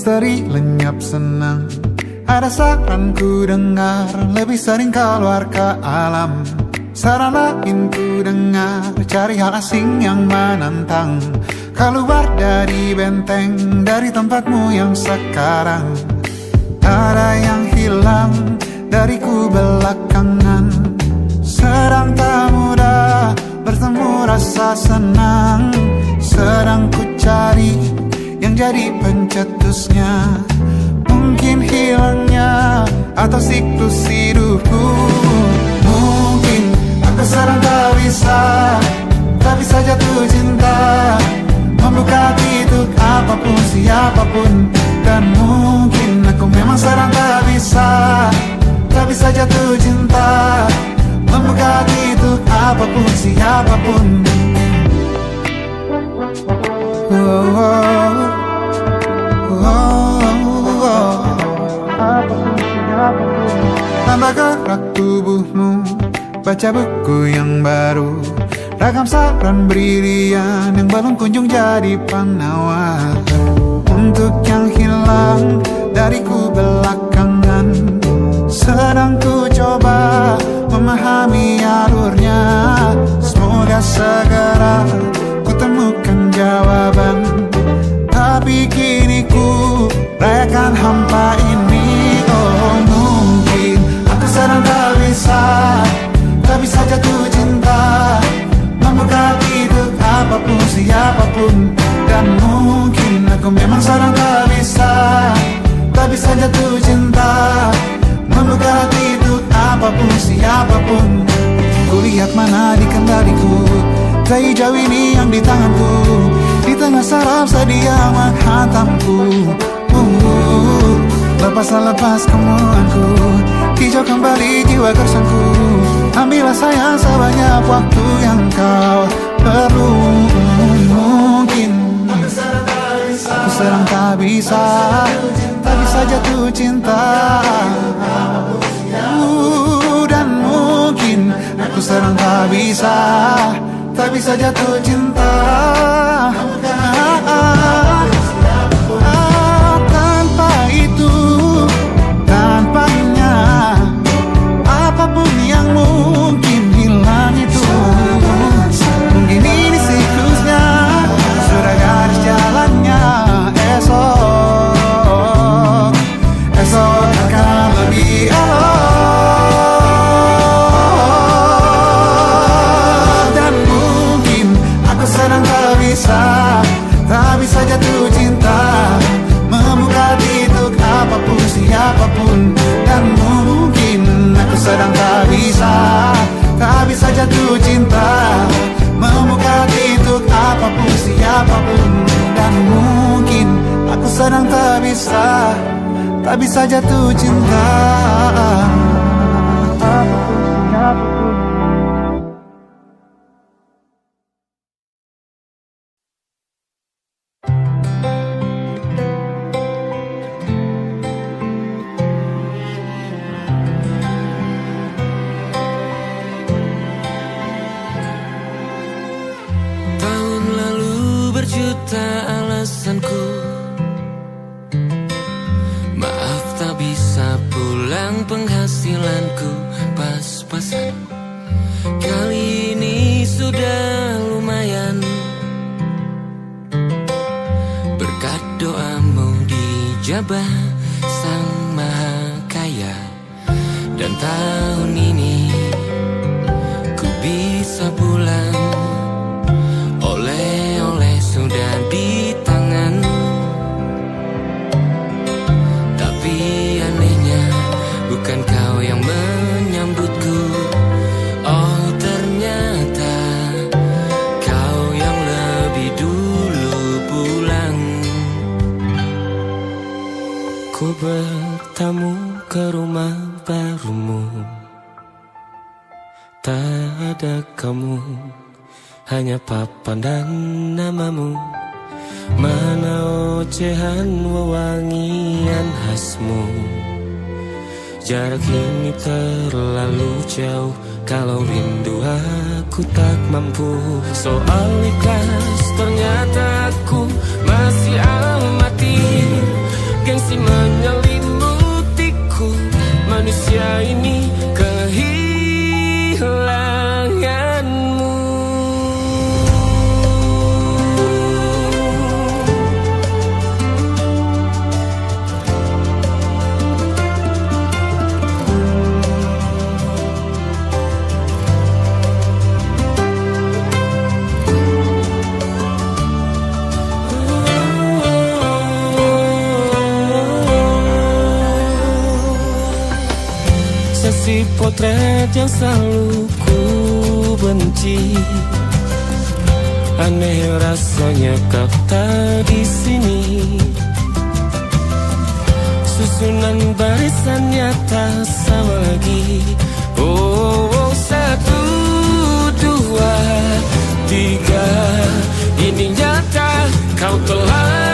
misteri lenyap senang. Ada saran ku dengar, lebih sering keluar ke alam. Saran lain ku dengar, cari hal asing yang menantang. Keluar dari benteng, dari tempatmu yang sekarang. Ada yang hilang dariku belakangan. Sedang tak mudah bertemu rasa senang. Sedang ku cari yang jadi pencetusnya. Mungkin hilangnya atau siklus hidupku. Mungkin aku sedang tak bisa jatuh cinta, membuka hati untuk apapun, siapapun. Dan mungkin aku memang sedang tak bisa jatuh cinta, membuka hati untuk apapun, siapapun. Tambah gerak tubuhmu, baca buku yang baru, ragam saran brilian yang belum kunjung jadi penawar. Untuk yang hilang dariku belakangan, sedang ku coba memahami alurnya. Semoga segera ku temukan jawaban. Tapi kini ku rayakan hampa ini. Oh mungkin aku sedang tak bisa jatuh cinta, membuka hati untuk apapun, siapapun. Dan mungkin aku memang sedang tak bisa jatuh cinta, membuka hati untuk apapun, siapapun. Kulihat mana di kendaliku, bayi jauh ini yang di tanganku. Di tengah saraf sedia menghantamku. Lepas kemuanku, hijau kembali jiwa gersangku. Ambillah sayang sebanyak waktu yang kau perlu. Mungkin aku sedang tak bisa jatuh cinta. Dan mungkin aku sedang tak bisa jatuh cinta. Tanpa itu, tanpanya, apapun yang mungkin hilang itu. Mungkin ini siklusnya, sudah garis jalannya. Esok akan lebih elok. Dan mungkin aku sedang tak bisa jatuh cinta, membuka hati untuk apapun, siapapun. Dan mungkin aku sedang tak bisa jatuh cinta, membuka hati untuk apapun, siapapun. Dan mungkin aku sedang tak bisa jatuh cinta. Tahun lalu berjuta alasanku, maaf tak bisa pulang, penghasilanku pas-pasan. Kali ini sudah lumayan, berkat doamu dijabah Sang Maha Kaya. Dan tahun ini ku bisa pulang, oleh-oleh sudah di tangan. Tapi anehnya bukan kau yang menyambutku. Oh ternyata kau yang lebih dulu pulang. Ku bertamu ke rumah barumu, tak ada kamu, hanya papan dan namamu. Mana ocehan wewangian khasmu. Jarak ini terlalu jauh, kalau rindu aku tak mampu. Soal ikhlas ternyata aku masih amati. masih menyelimutiku. Manusia ini kehilanganmu. Si potret yang selalu ku benci, aneh rasanya kau tak di sini. Susunan barisannya tak sama lagi. Oh, 1, 2, 3, ini nyata kau telah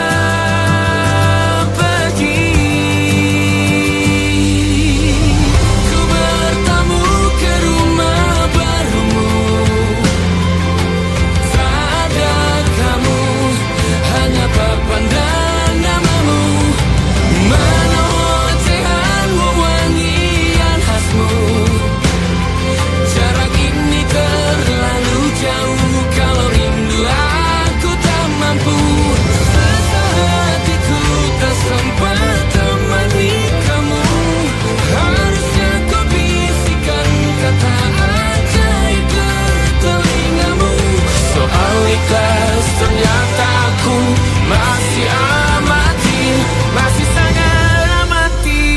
ternyata aku masih amati, masih sangat amati.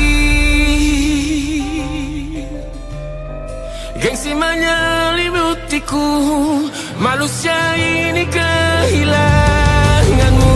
Gengsi menyelimutiku, manusia ini kehilanganmu.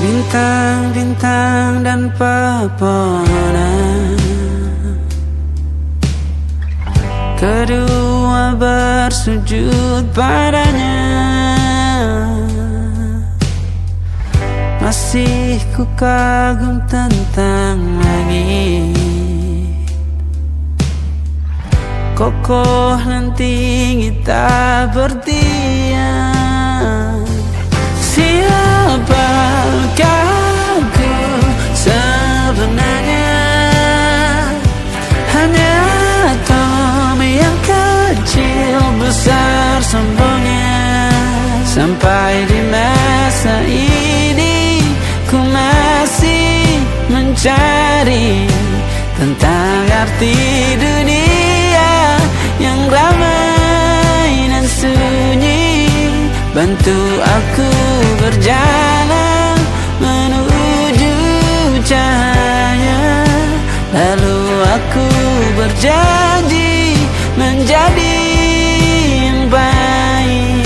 Bintang-bintang dan pepohonan, kedua bersujud padanya. Masih ku kagum tentang langit, kokoh dan tinggi tak berdiam. Siapakah aku sebenarnya? Hanya atom yang kecil besar sombongnya. Sampai di masa ini ku masih mencari tentang arti dunia yang ramai dan sunyi. Bantu aku berjalan menuju cahaya, lalu aku berjanji menjadi yang baik.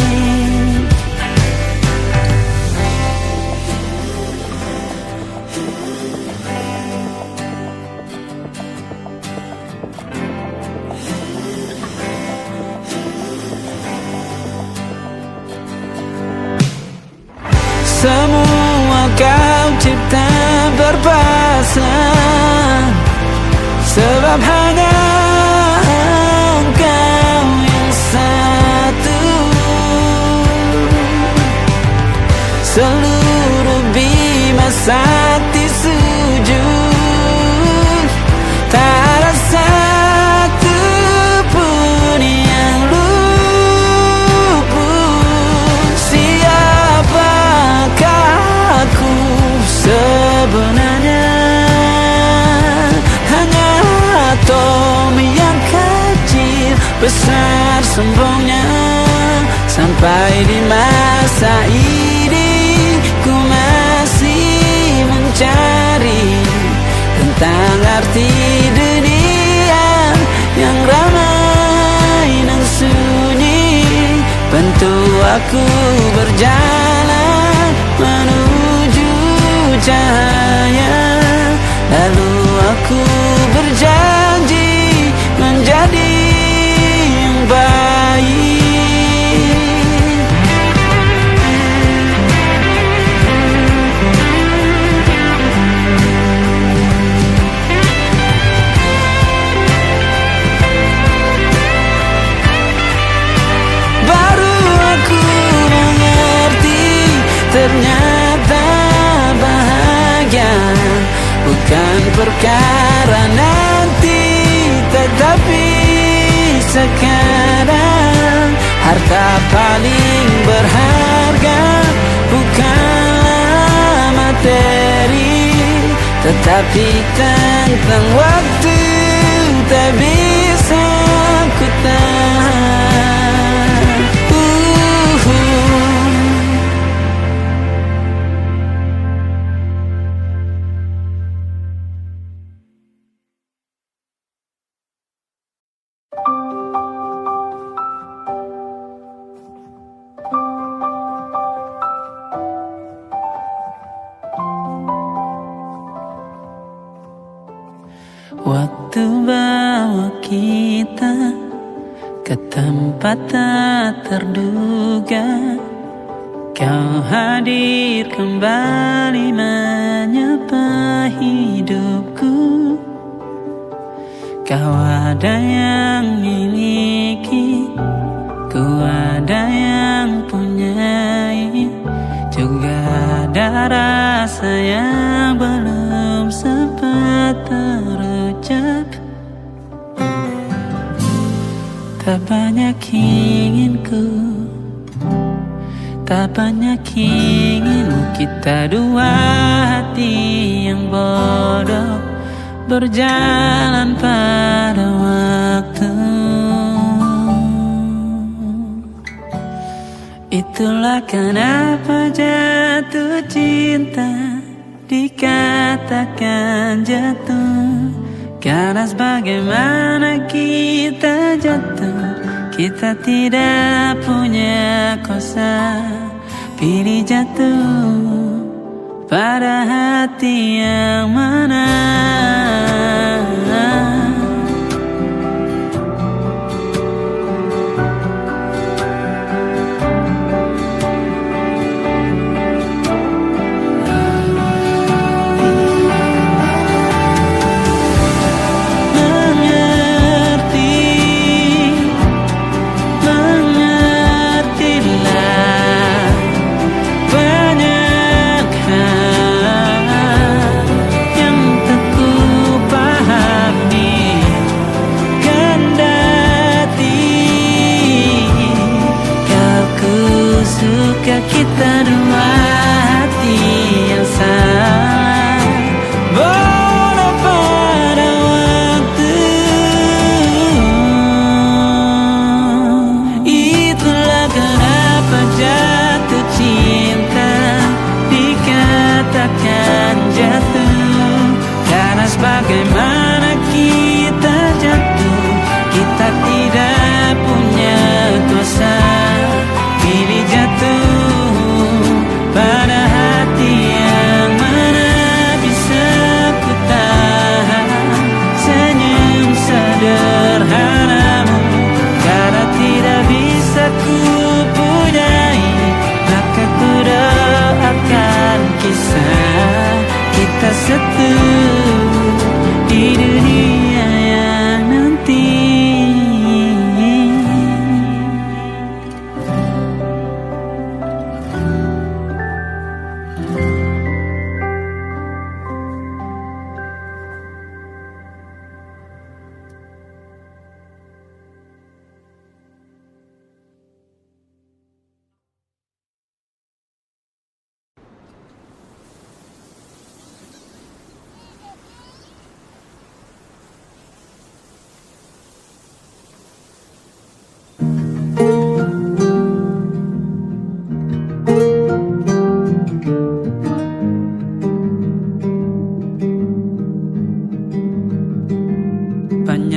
Semua kau cipta berpasang, sebab hanya engkau yang satu. Seluruh bima sakti sujud, tak ada satu pun yang luput. Siapakah aku sebenarnya? Hanya atom yang kecil besar sombongnya. Sampai di masa ini mengerti dunia yang ramai dan sunyi. Bantu aku berjalan menuju cahaya, lalu aku berjanji menjadi yang baik. Baru aku mengerti, ternyata bahagia bukan perkara nanti, tetapi sekarang. Harta paling berharga bukanlah materi, tetapi tentang waktu tak bisa ku tahan. Waktu bawa kita ke tempat tak terduga, kau hadir kembali menyapa hidupku. Kau ada yang miliki, ku ada yang punyai, juga ada rasa yang belum sempat terucap. Tak banyak inginku, tak banyak inginmu, kita dua hati yang bodoh berjalan pada waktu. Itulah kenapa jatuh cinta dikatakan jatuh, karena sebagaimana kita jatuh, kita tidak punya kuasa pilih jatuh pada hati yang mana. Banyak hal yang tak ku paham.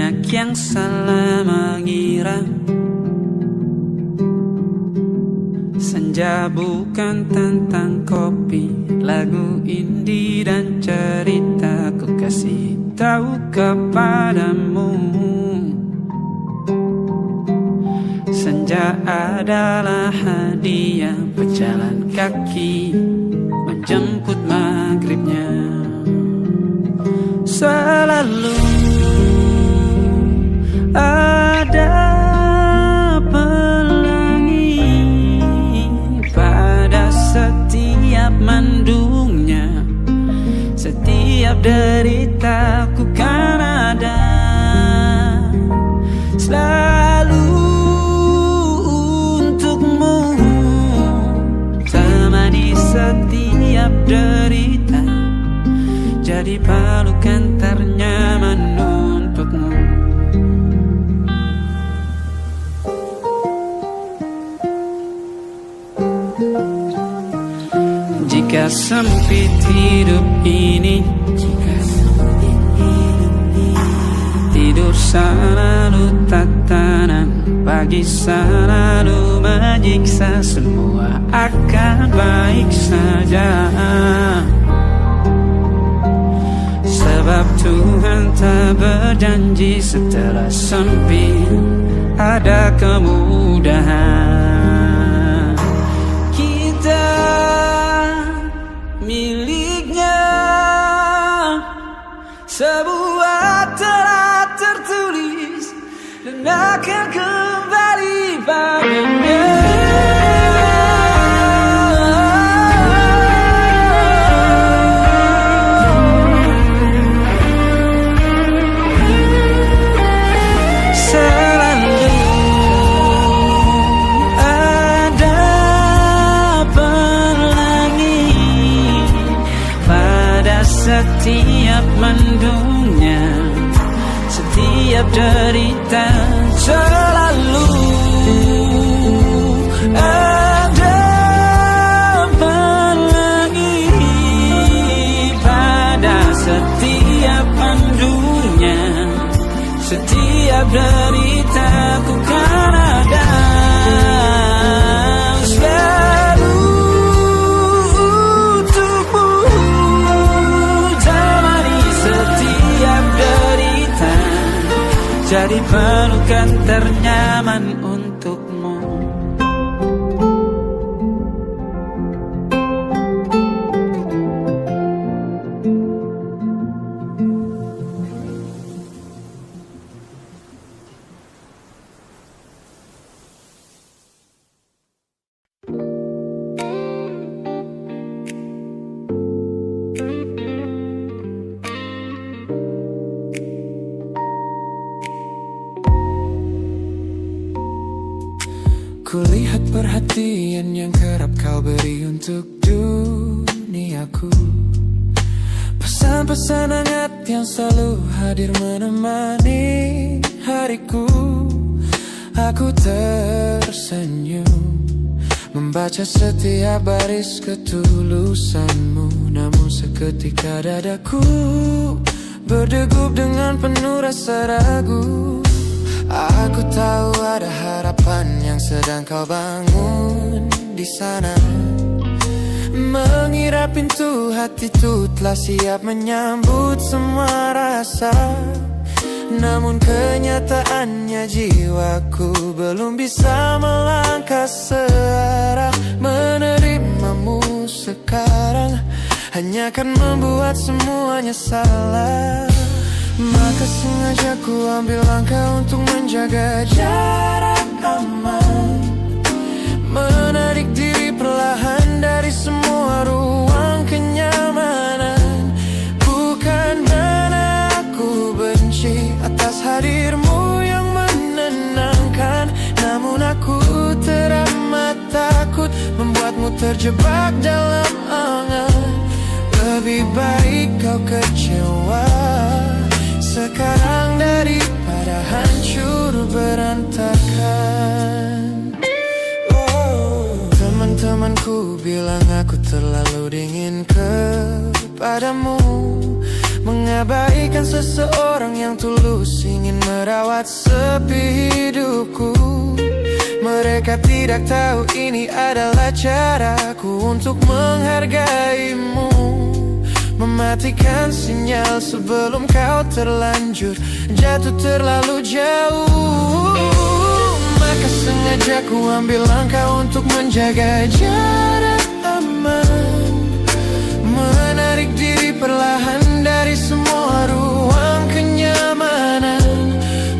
banyak yang salah mengira senja bukan tentang kopi, lagu indie dan cerita ku kasih tahu kepadamu. Senja adalah hadiah pejalan kaki menjemput maghribnya. Selalu ada pelangi pada setiap mendungnya. Setiap deritaku kan ada selalu untukmu, temani setiap derita, jadi pelukan ternyaman untukmu. Jika sempit hidup ini, tidur selalu tatanan, pagi selalu menyiksa, semua akan baik saja. Sebab Tuhan tak berjanji setelah sempit ada kemudahan. Kita miliknya, sebuah telah tertulis dan akan kembali padanya. Setiap mendungnya, setiap derita, selalu ada pelangi pada setiap mendungnya. Setiap derita ku kan ada selalu jadi pelukan ternyaman untukmu. Kulihat perhatian yang kerap kau beri untuk duniaku, pesan-pesan hangat yang selalu hadir menemani hariku. Aku tersenyum membaca setiap baris ketulusanmu, namun seketika dadaku berdegup dengan penuh rasa ragu. Aku tahu ada harapan yang sedang kau bangun di sana. Mengira pintu hatiku telah siap menyambut semua rasa, namun kenyataannya jiwaku belum bisa melangkah searah. Menerimamu sekarang hanya akan membuat semuanya salah. Maka sengaja ku ambil langkah untuk menjaga jarak aman, menarik diri perlahan dari semua ruang kenyamanan. Bukan karena aku benci atas hadirmu yang menenangkan, namun aku teramat takut membuatmu terjebak dalam angan. Lebih baik kau kecewa sekarang daripada hancur berantakan. Teman-temanku bilang aku terlalu dingin kepadamu, mengabaikan seseorang yang tulus ingin merawat sepi hidupku. Mereka tidak tahu ini adalah caraku untuk menghargaimu. Mematikan sinyal sebelum kau terlanjur jatuh terlalu jauh. Maka sengaja ku ambil langkah untuk menjaga jarak aman, menarik diri perlahan dari semua ruang kenyamanan.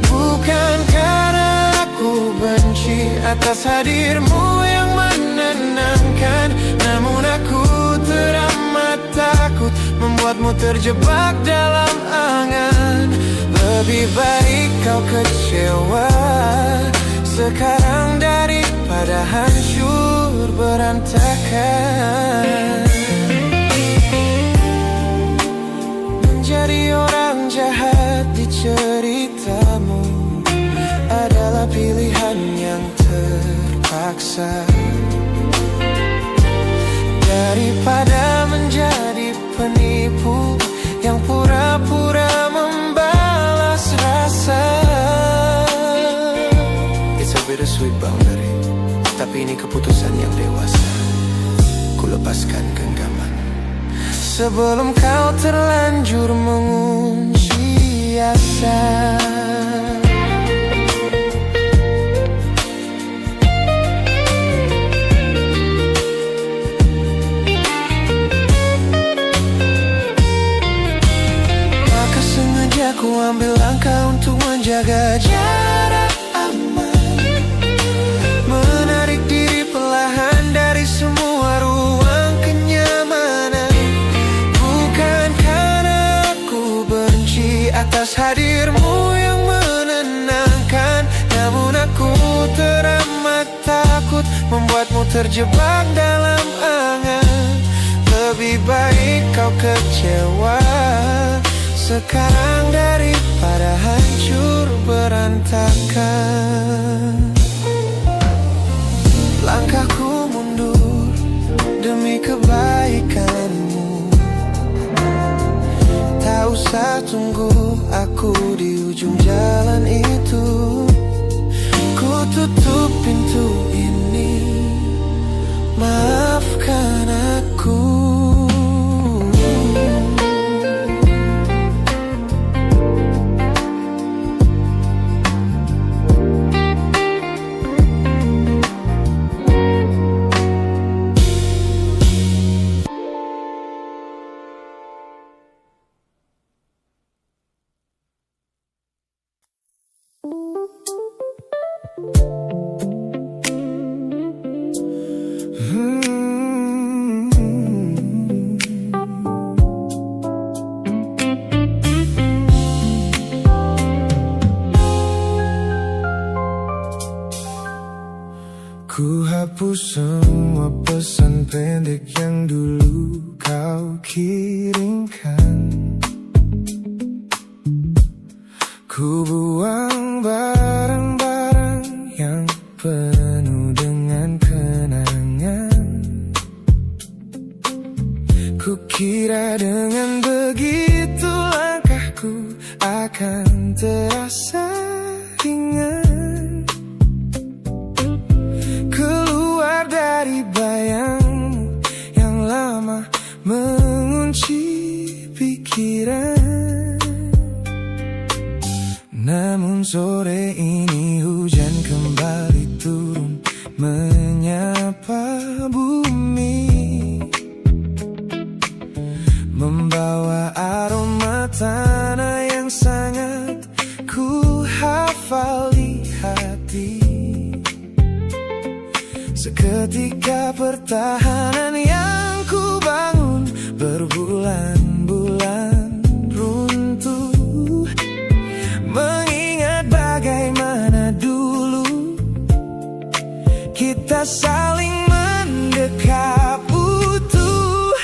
Bukan karena aku benci atas hadirmu yang menenangkan, namun aku teramat takut membuatmu terjebak dalam angan. Lebih baik kau kecewa sekarang daripada hancur berantakan. Menjadi orang jahat di ceritamu adalah pilihan yang terpaksa, daripada menjadi penipu yang pura-pura membalas rasa. It's a bittersweet boundary, tapi ini keputusan yang dewasa. Ku lepaskan genggaman sebelum kau terlanjur mengunci asa. Ku ambil langkah untuk menjaga jarak aman, menarik diri perlahan dari semua ruang kenyamanan. Bukan karena aku benci atas hadirmu yang menenangkan, namun aku teramat takut membuatmu terjebak dalam angan. Lebih baik kau kecewa sekarang daripada hancur berantakan. Langkahku mundur demi kebaikanmu. Tak usah tunggu aku di ujung jalan itu. Ku tutup pintu ini, maafkan aku. Ku hapus semua pesan pendek yang dulu kau kirimkan. Ku buang barang-barang yang penuh dengan kenangan. Ku kira dengan begitu langkahku akan terasa ringan. Keluar dari bayangmu yang lama mengunci pikiran. Namun sore ini hujan kembali turun menyapa bumi, membawa aroma tanah yang sangat ku hafal di hati. Seketika pertahanan yang ku bangun berbulan-bulan runtuh. Mengingat bagaimana dulu kita saling mendekap utuh.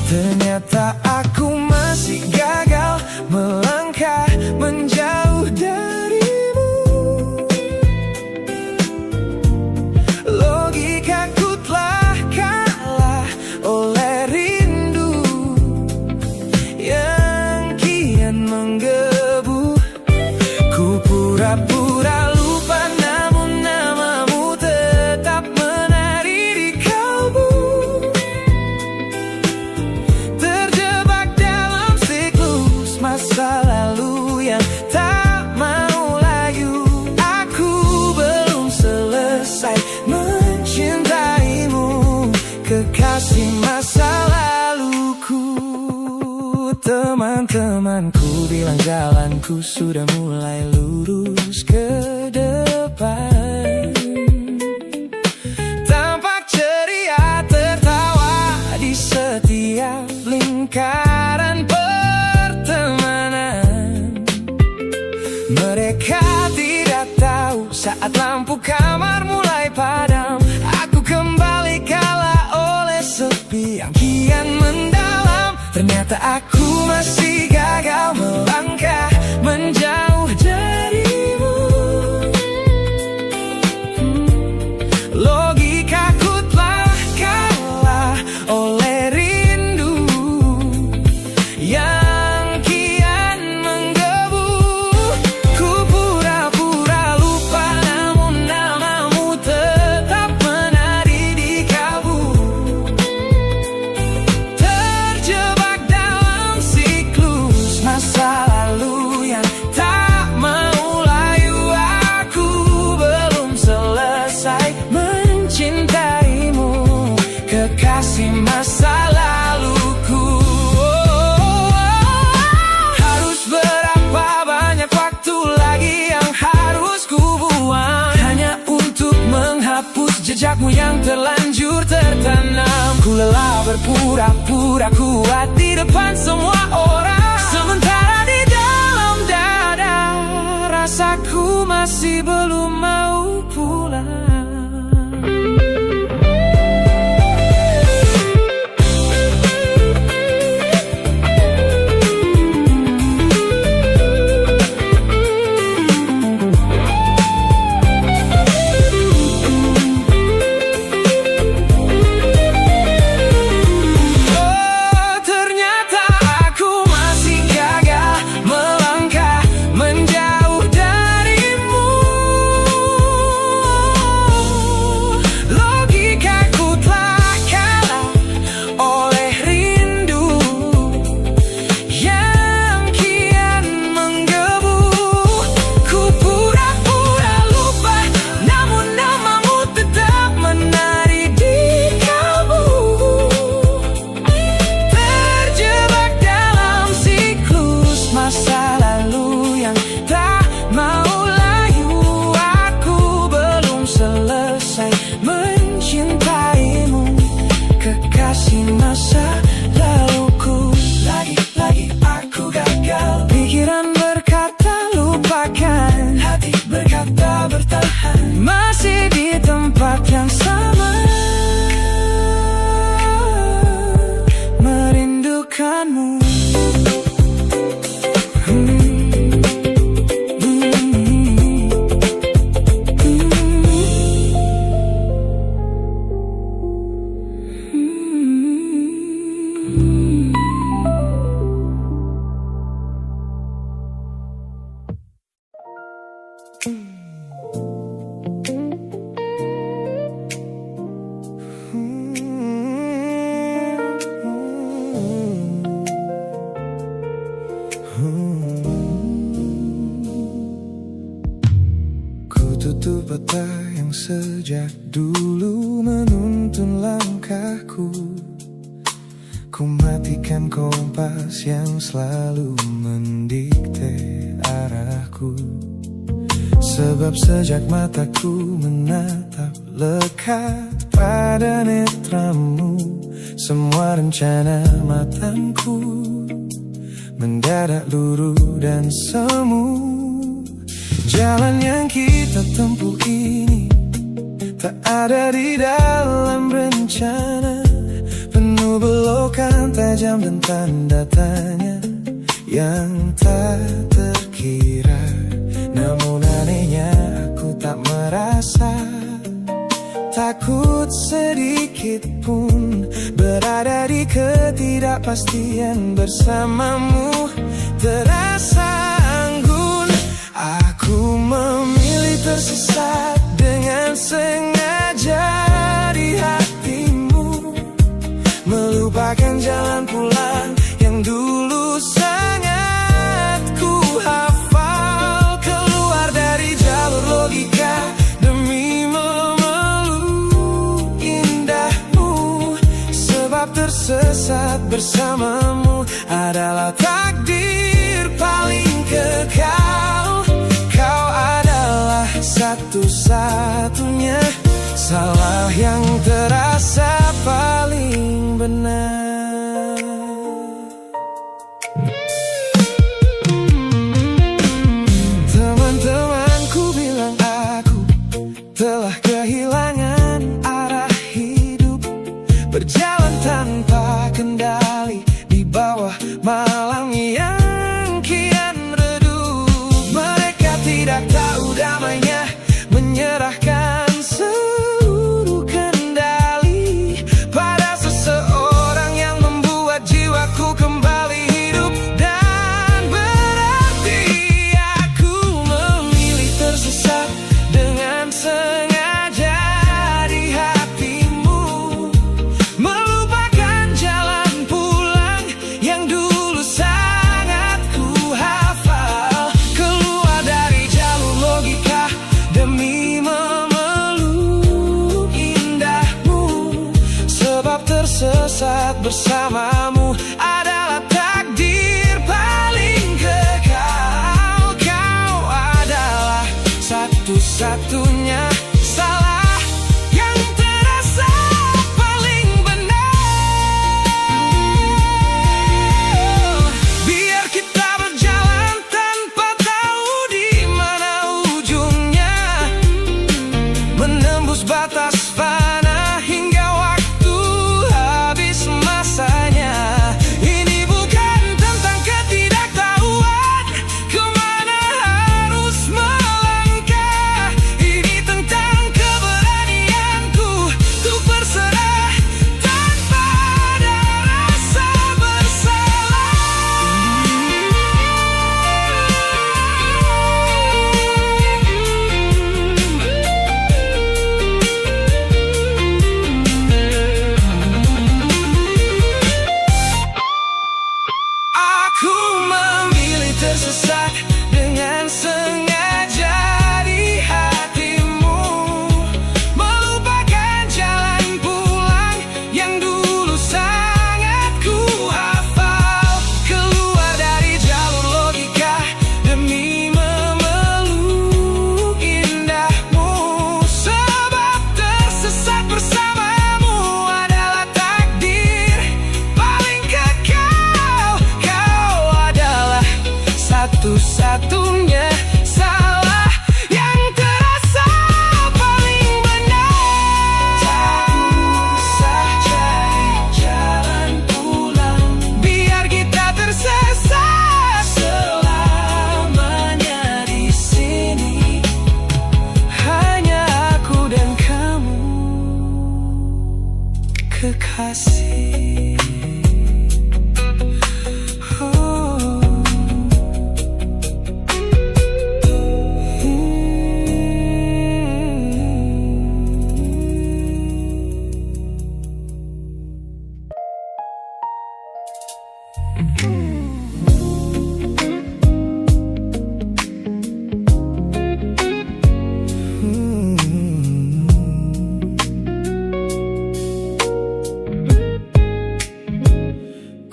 Ternyata aku masih gagal melangkah menjauh darimu. Logikaku telah kalah oleh rindu yang temanku bilang jalanku sudah mulai lurus ke depan. Tampak ceria tertawa di setiap lingkaran pertemanan. Mereka tidak tahu saat lampu kamar mulai padam, aku kembali kalah oleh sepi yang kian mendalam. Ternyata aku masih gagal melangkah menjauh darimu. Logikaku telah kalah oleh rindu yang kian menggebu. Ku pura-pura lupa, namun namamu tetap menari di kalbu. Terjebak dalam siklus masa lalu yang tak mau layu. Aku belum selesai mencintaimu, kekasih masa laluku. Harus berapa banyak waktu lagi yang harus ku buang hanya untuk menghapus jejakmu yang terlanjur tertanam. Ku lelah berpura-pura kuat di depan semua orang, sementara di dalam dada rasaku masih belum mau pulang. Ternyata aku masih gagal melangkah menjauh darimu. Logikaku telah kalah oleh rindu yang kian menggebu. Ku pura-pura lupa, namun namamu tetap menari di kalbu. Terjebak dalam siklus masa lalu yang tak mau layu. Aku belum selesai mencintaimu, kekasih masa laluku. Lagi-lagi aku gagal. Pikiran berkata lupakan, hati berkata bertahan, masih di tempat yang sama, merindukanmu. Ku tutup mata yang sejak dulu menuntun langkahku. Ku matikan kompas yang selalu mendikte arahku. Sebab sejak mataku menatap lekat pada netramu, semua rencana matangku mendadak luruh dan semu. Jalan yang kita tempuh ini tak ada di dalam rencana, penuh belokan tajam dan tanda tanya yang tak terkira. Namun anehnya aku tak merasa takut sedikit pun berada di ketidakpastian bersamamu. Terasa anggun, aku memilih tersesat dengan sengaja di hatimu, melupakan jalan pulang yang dulu sangat ku hafal. Keluar dari jalur logika demi memeluk indahmu, sebab tersesat bersamamu adalah takdir kekal. Kau adalah satu-satunya salah yang terasa paling benar. Teman-temanku bilang aku telah kehilangan arah hidup, berjalan tanpa kendali di bawah malam yang kian redup. Mereka tidak tahu damainya menyerahkan seluruh kendali pada seseorang yang membuat jiwaku kembali hidup. Dan berarti aku memilih tersesat dengan sengaja di hatimu, melupakan jalan pulang yang dulu sangat ku hafal, keluar dari jalur logika demi memeluk indahmu. Sebab tersesat bersamamu adalah takdir paling kekal. Kau adalah satu-satunya salah yang terasa paling benar. Biar kita berjalan tanpa tahu di mana ujungnya, menembus batas fana hingga waktu habis masanya. Ini bukan tentang ketidaktahuan kemana harus melangkah, ini tentang keberanianku untuk berserah tanpa ada rasa bersalah. Aku memilih tersesat dengan sengaja di hatimu, melupakan jalan pulang yang dulu sangat ku hafal, keluar dari jalur logika demi memeluk indahmu. Sebab tersesat bersamamu adalah takdir paling kekal. Kau adalah satu-satunya salah yang terasa paling benar. Tak usah cari jalan pulang, biar kita tersesat selamanya di sini. Hanya aku dan kamu, kekasih. Oh.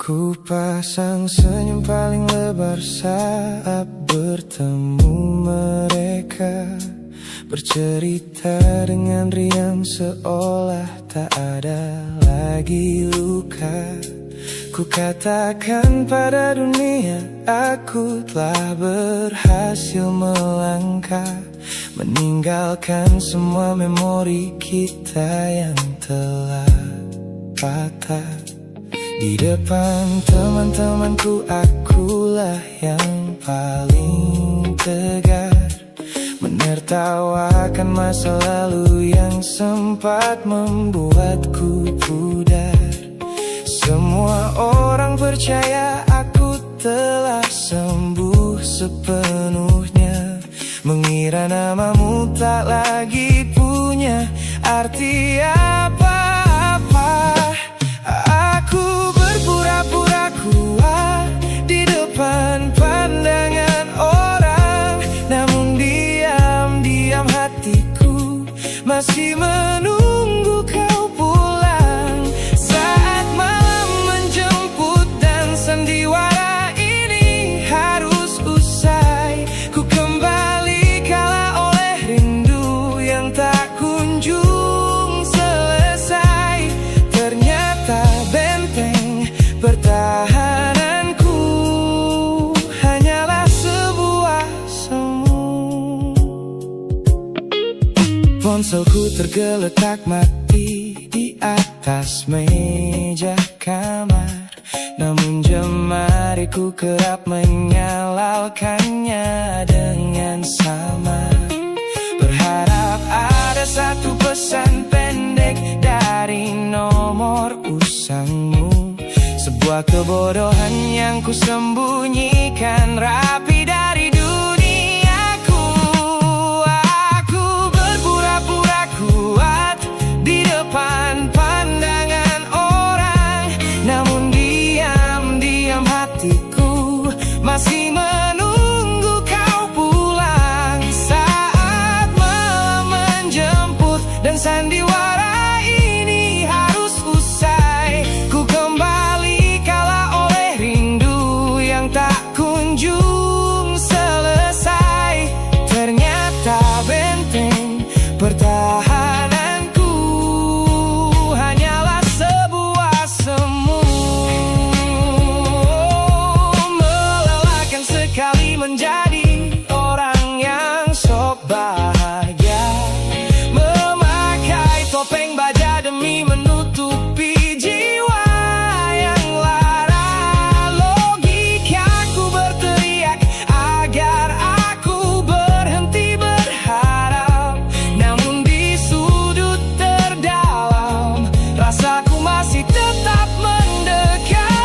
Ku pasang senyum paling lebar saat bertemu mereka, bercerita dengan riang seolah tak ada lagi luka. Ku katakan pada dunia aku telah berhasil melangkah, meninggalkan semua memori kita yang telah patah. Di depan teman-temanku akulah yang paling tegar, menertawakan masa lalu yang sempat membuatku pudar. Semua orang percaya aku telah sembuh sepenuhnya, mengira namamu tak lagi punya arti apa-apa. Aku berpura-pura kuat di depan pandangan orang, namun diam-diam hatiku masih menunggu kau pulang. Saat malam menjemput dan sandiwara ini harus usai, Ponselku tergeletak mati di atas meja kamar, namun jemariku kerap menyalakannya dengan sama. Berharap ada satu pesan pendek dari nomor usangmu, sebuah kebodohan yang kusembunyikan rapi dari duniaku. Aku berpura-pura kuat di depan pandangan orang, namun diam-diam hatiku masih menunggu kau pulang. Saat malam menjemput dan sandiwara ini harus usai, ku kembali kala oleh rindu yang tak kunjung selesai. Ternyata benteng pertahananku hanyalah sebuah semu. Melelahkan sekali menjadi orang yang sok bahagia, memakai topeng baja demi menutupi jiwa yang lara. Logikaku berteriak agar aku berhenti berharap, namun di sudut terdalam rasaku masih tetap mendekat.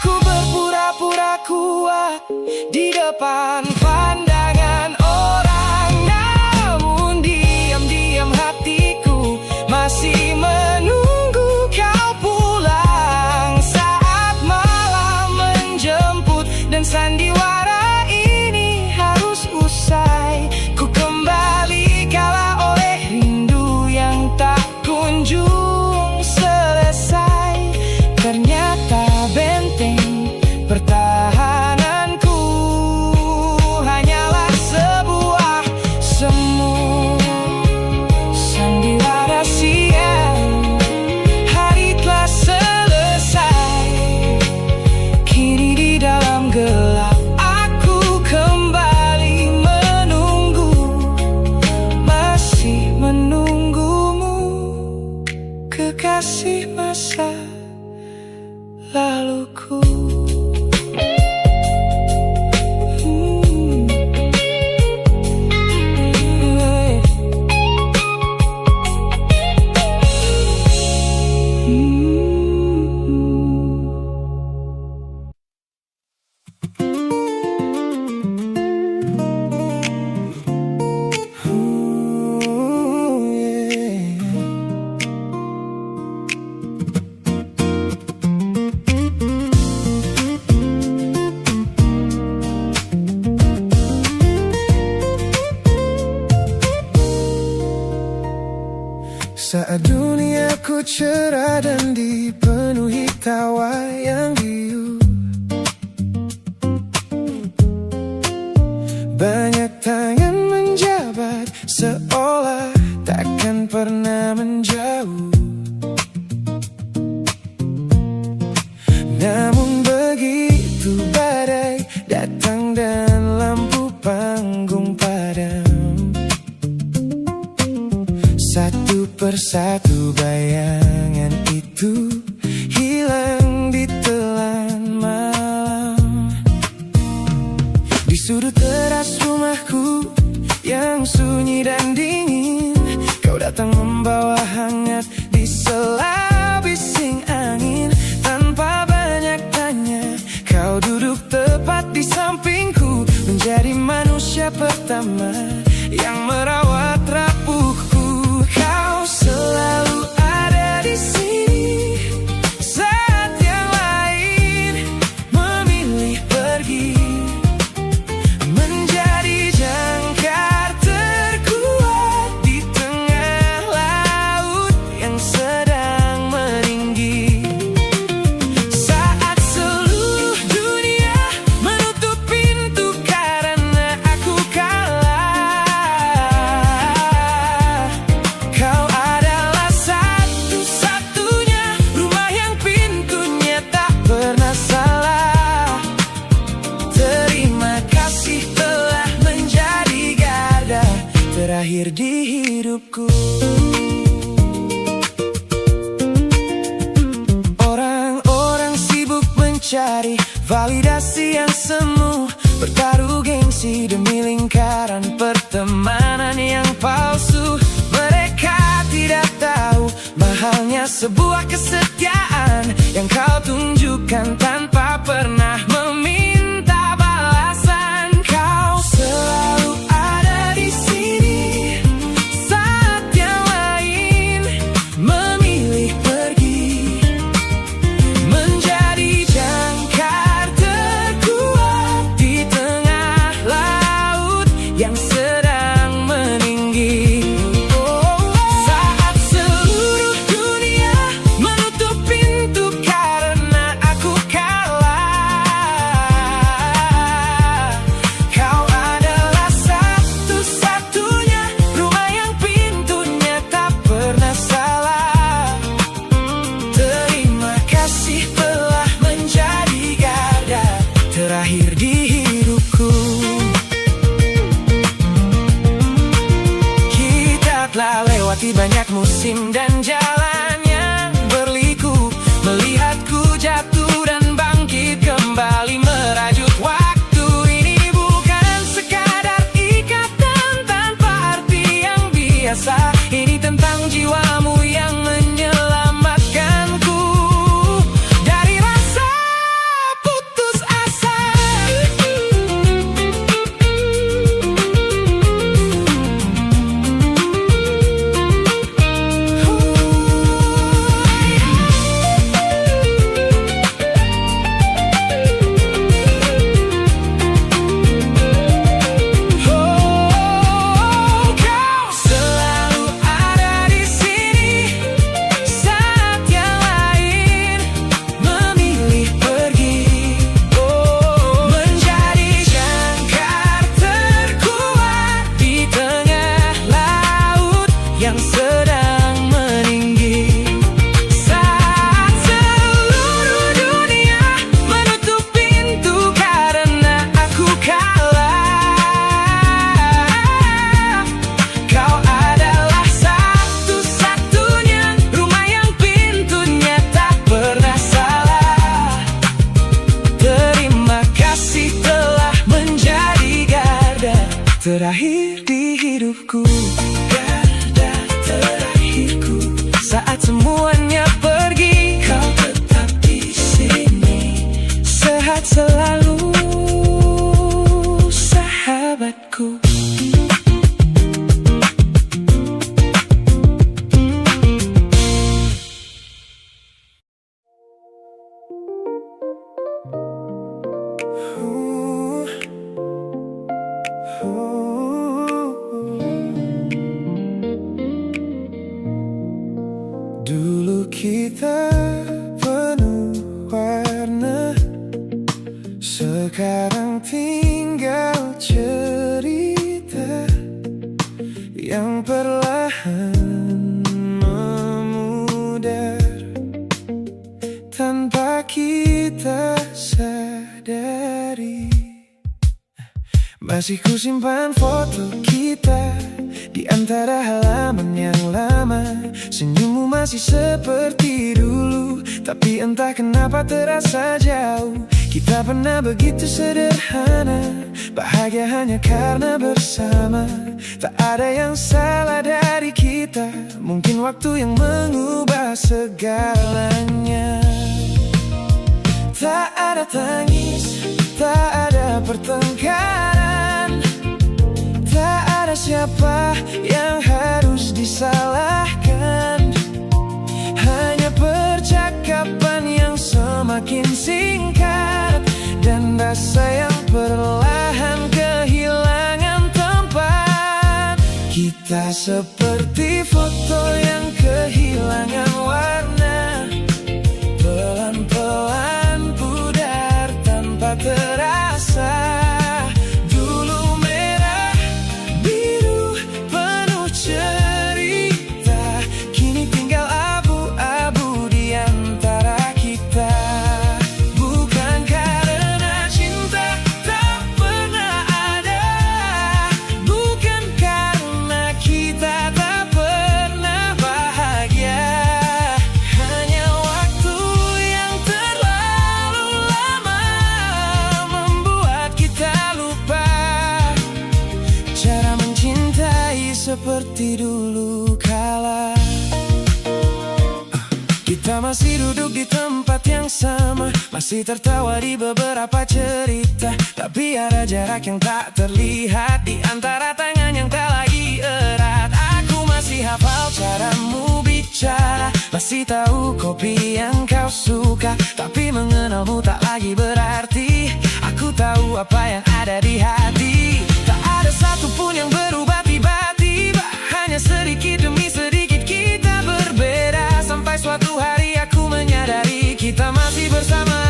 Aku berpura-pura kuat di depan pandangan orang, namun diam-diam hatiku masih menunggu kau pulang. Saat malam menjemput dan sandiwara ini harus usai, ku kembali kala oleh rindu yang tak kunjung selesai. Ternyata benteng pertahananku hanyalah sebuah semu. Sandiwara siang, hari telah selesai. Kini di dalam gelap aku kembali menunggu, masih menunggumu, kekasih masa laluku. Saat duniaku cerah dan dipenuhi tawa yang riuh, banyak tangan menjabat seolah takkan pernah menjauh. Namun begitu badai datang dan lampu panggung padam, satu persatu bayangan itu hilang ditelan malam. Di sudut teras rumahku yang sunyi dan dingin, kau datang membawa hangat di sela bising angin. Tanpa banyak tanya, kau duduk tepat di sampingku, menjadi manusia pertama yang merawat rapuhku. Kau selalu ada di sini saat yang lain memilih pergi, menjadi jangkar terkuat di tengah laut yang sedang meninggi. Saat seluruh dunia menutup pintu karena aku kalah, terakhir di hidupku. Orang-orang sibuk mencari validasi yang semu, bertaruh gengsi demi lingkaran pertemanan yang palsu. Mereka tidak tahu mahalnya sebuah kesetiaan yang kau tunjukkan tanpa pernah meminta balasan. Kau selalu ada di sini saat yang lain memilih pergi, menjadi jangkar terkuat di tengah laut yang sedang meninggi. Saat seluruh dunia menutup pintu karena aku kalah, kau adalah satu-satunya rumah yang pintunya tak pernah salah. Terima kasih telah menjadi garda terakhir di hidupku. Kita telah lewati banyak musim dan jalan yang berliku, melihatku jatuh dan bangkit kembali merajut waktu. Ini bukan sekadar ikatan tanpa arti yang biasa, ini tentang jiwamu yang menyelamatkanku dari rasa putus asa. Kau selalu ada di sini saat yang lain memilih pergi, menjadi jangkar terkuat di tengah laut yang sedang meninggi. Saat seluruh dunia menutup pintu karena aku kalah, kau adalah satu-satunya rumah yang pintunya tak pernah salah. Terima kasih telah menjadi garda terakhir di hidupku. Garda terakhirku saat semuanya pergi, kau tetap di sini. Sehat selalu, sahabatku. Dulu kita penuh warna, sekarang tinggal cerita yang perlahan memudar tanpa kita sadari. Masih kusimpan foto kita di antara halaman yang lama. Senyummu masih seperti dulu, tapi entah kenapa terasa jauh. Kita pernah begitu sederhana, bahagia hanya karena bersama. Tak ada yang salah dari kita, mungkin waktu yang mengubah segalanya. Tak ada tangis, tak ada pertengkaran, tak ada siapa yang harus disalahkan. Hanya percakapan yang semakin singkat dan rasa yang perlahan kehilangan tempat. Kita seperti foto yang kehilangan warna, pelan-pelan pudar tanpa terasa. Dulu merah, biru, penuh cerita, kini tinggal abu-abu di antara kita. Bukan karena cinta tak pernah ada, bukan karena seperti dulu kala. Kita masih duduk di tempat yang sama, masih tertawa di beberapa cerita. Tapi ada jarak yang tak terlihat di antara tangan yang tak lagi erat. Aku masih hafal caramu bicara, masih tahu kopi yang kau suka. Tapi mengenalmu tak lagi berarti aku tahu apa yang ada di hati. Tak ada satupun yang berubah tiba-tiba, hanya sedikit demi sedikit kita berbeda. Sampai suatu hari aku menyadari kita masih bersama,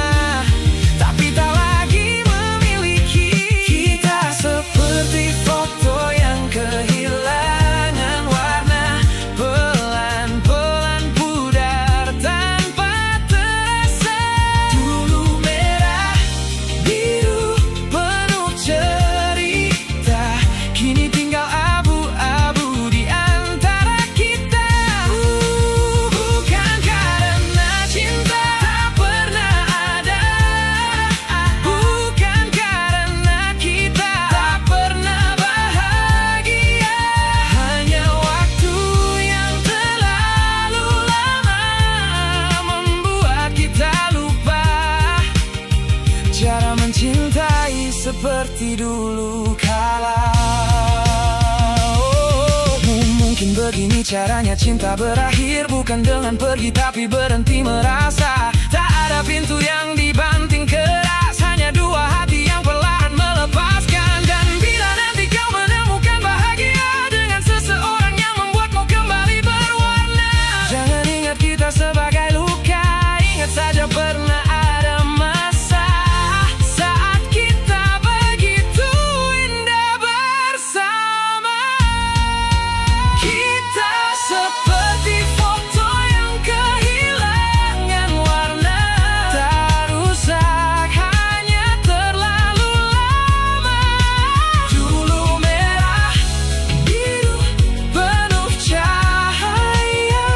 tapi tak lagi memiliki. Kita seperti foto yang kehilangan warna, pelan-pelan pudar tanpa terasa. Dulu merah, biru, penuh cerita, kini tinggal abu-abu di antara kita. Bukan karena cinta tak pernah ada, bukan karena kita tak pernah bahagia. Hanya waktu yang terlalu lama membuat kita lupa cara mencintai seperti dulu kala. Mungkin begini caranya cinta berakhir, bukan dengan pergi tapi berhenti merasa. Tak ada pintu yang dibanting keras, hanya dua hati yang perlahan melepaskan. Dan bila nanti kau menemukan bahagia dengan seseorang yang membuatmu kembali berwarna, jangan ingat kita sebagai luka, ingat saja pernah ada masa saat kita begitu indah bersama. Kita seperti foto yang kehilangan warna, tak rusak, hanya terlalu lama. Dulu merah, biru, penuh cahaya,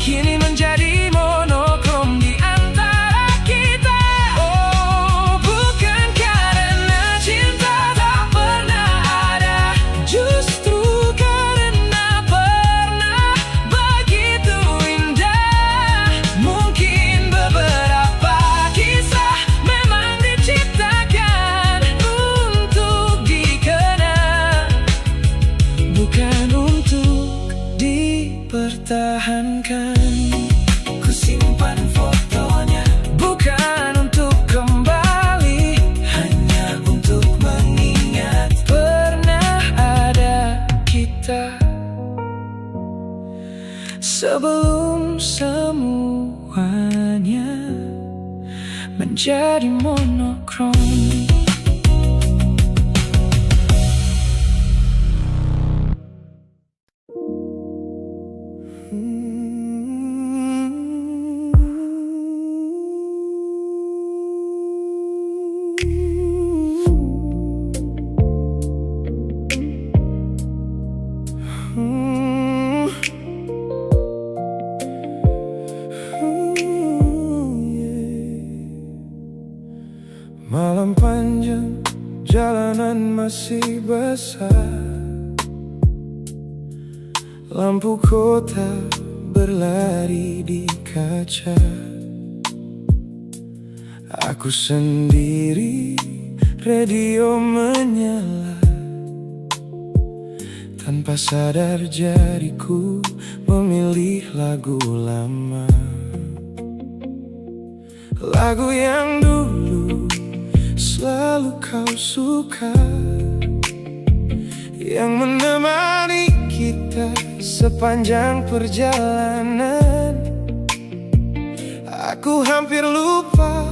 kini menjadi monokrom di antara kita. Oh, bukan karena cinta tak pernah ada, justru karena pernah begitu indah. Mungkin beberapa kisah memang diciptakan untuk dikenang, bukan untuk dipertahankan. Ku simpan fotonya, bukan untuk kembali, hanya untuk mengingat pernah ada kita. Sebelum semuanya menjadi monokrom. Malam panjang, jalanan masih basah, lampu kota berlari di kaca. Aku sendiri, radio menyala. Tanpa sadar jariku memilih lagu lama, lagu yang dulu selalu kau suka, yang menemani kita sepanjang perjalanan. Aku hampir lupa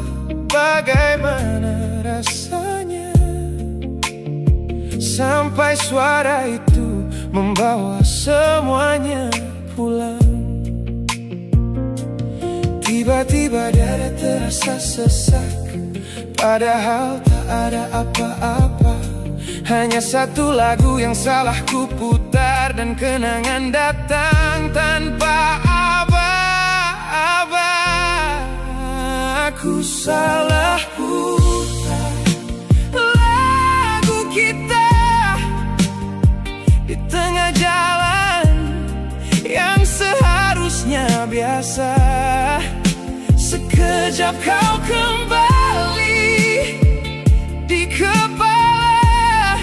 bagaimana rasanya sampai suara itu membawa semuanya pulang. Tiba-tiba dada terasa sesak, padahal tak ada apa-apa. Hanya satu lagu yang salah ku putar, dan kenangan datang tanpa aba-aba. Aku salah putar lagu kita di tengah jalan. biasa. Sekejap kau kembali di kepala,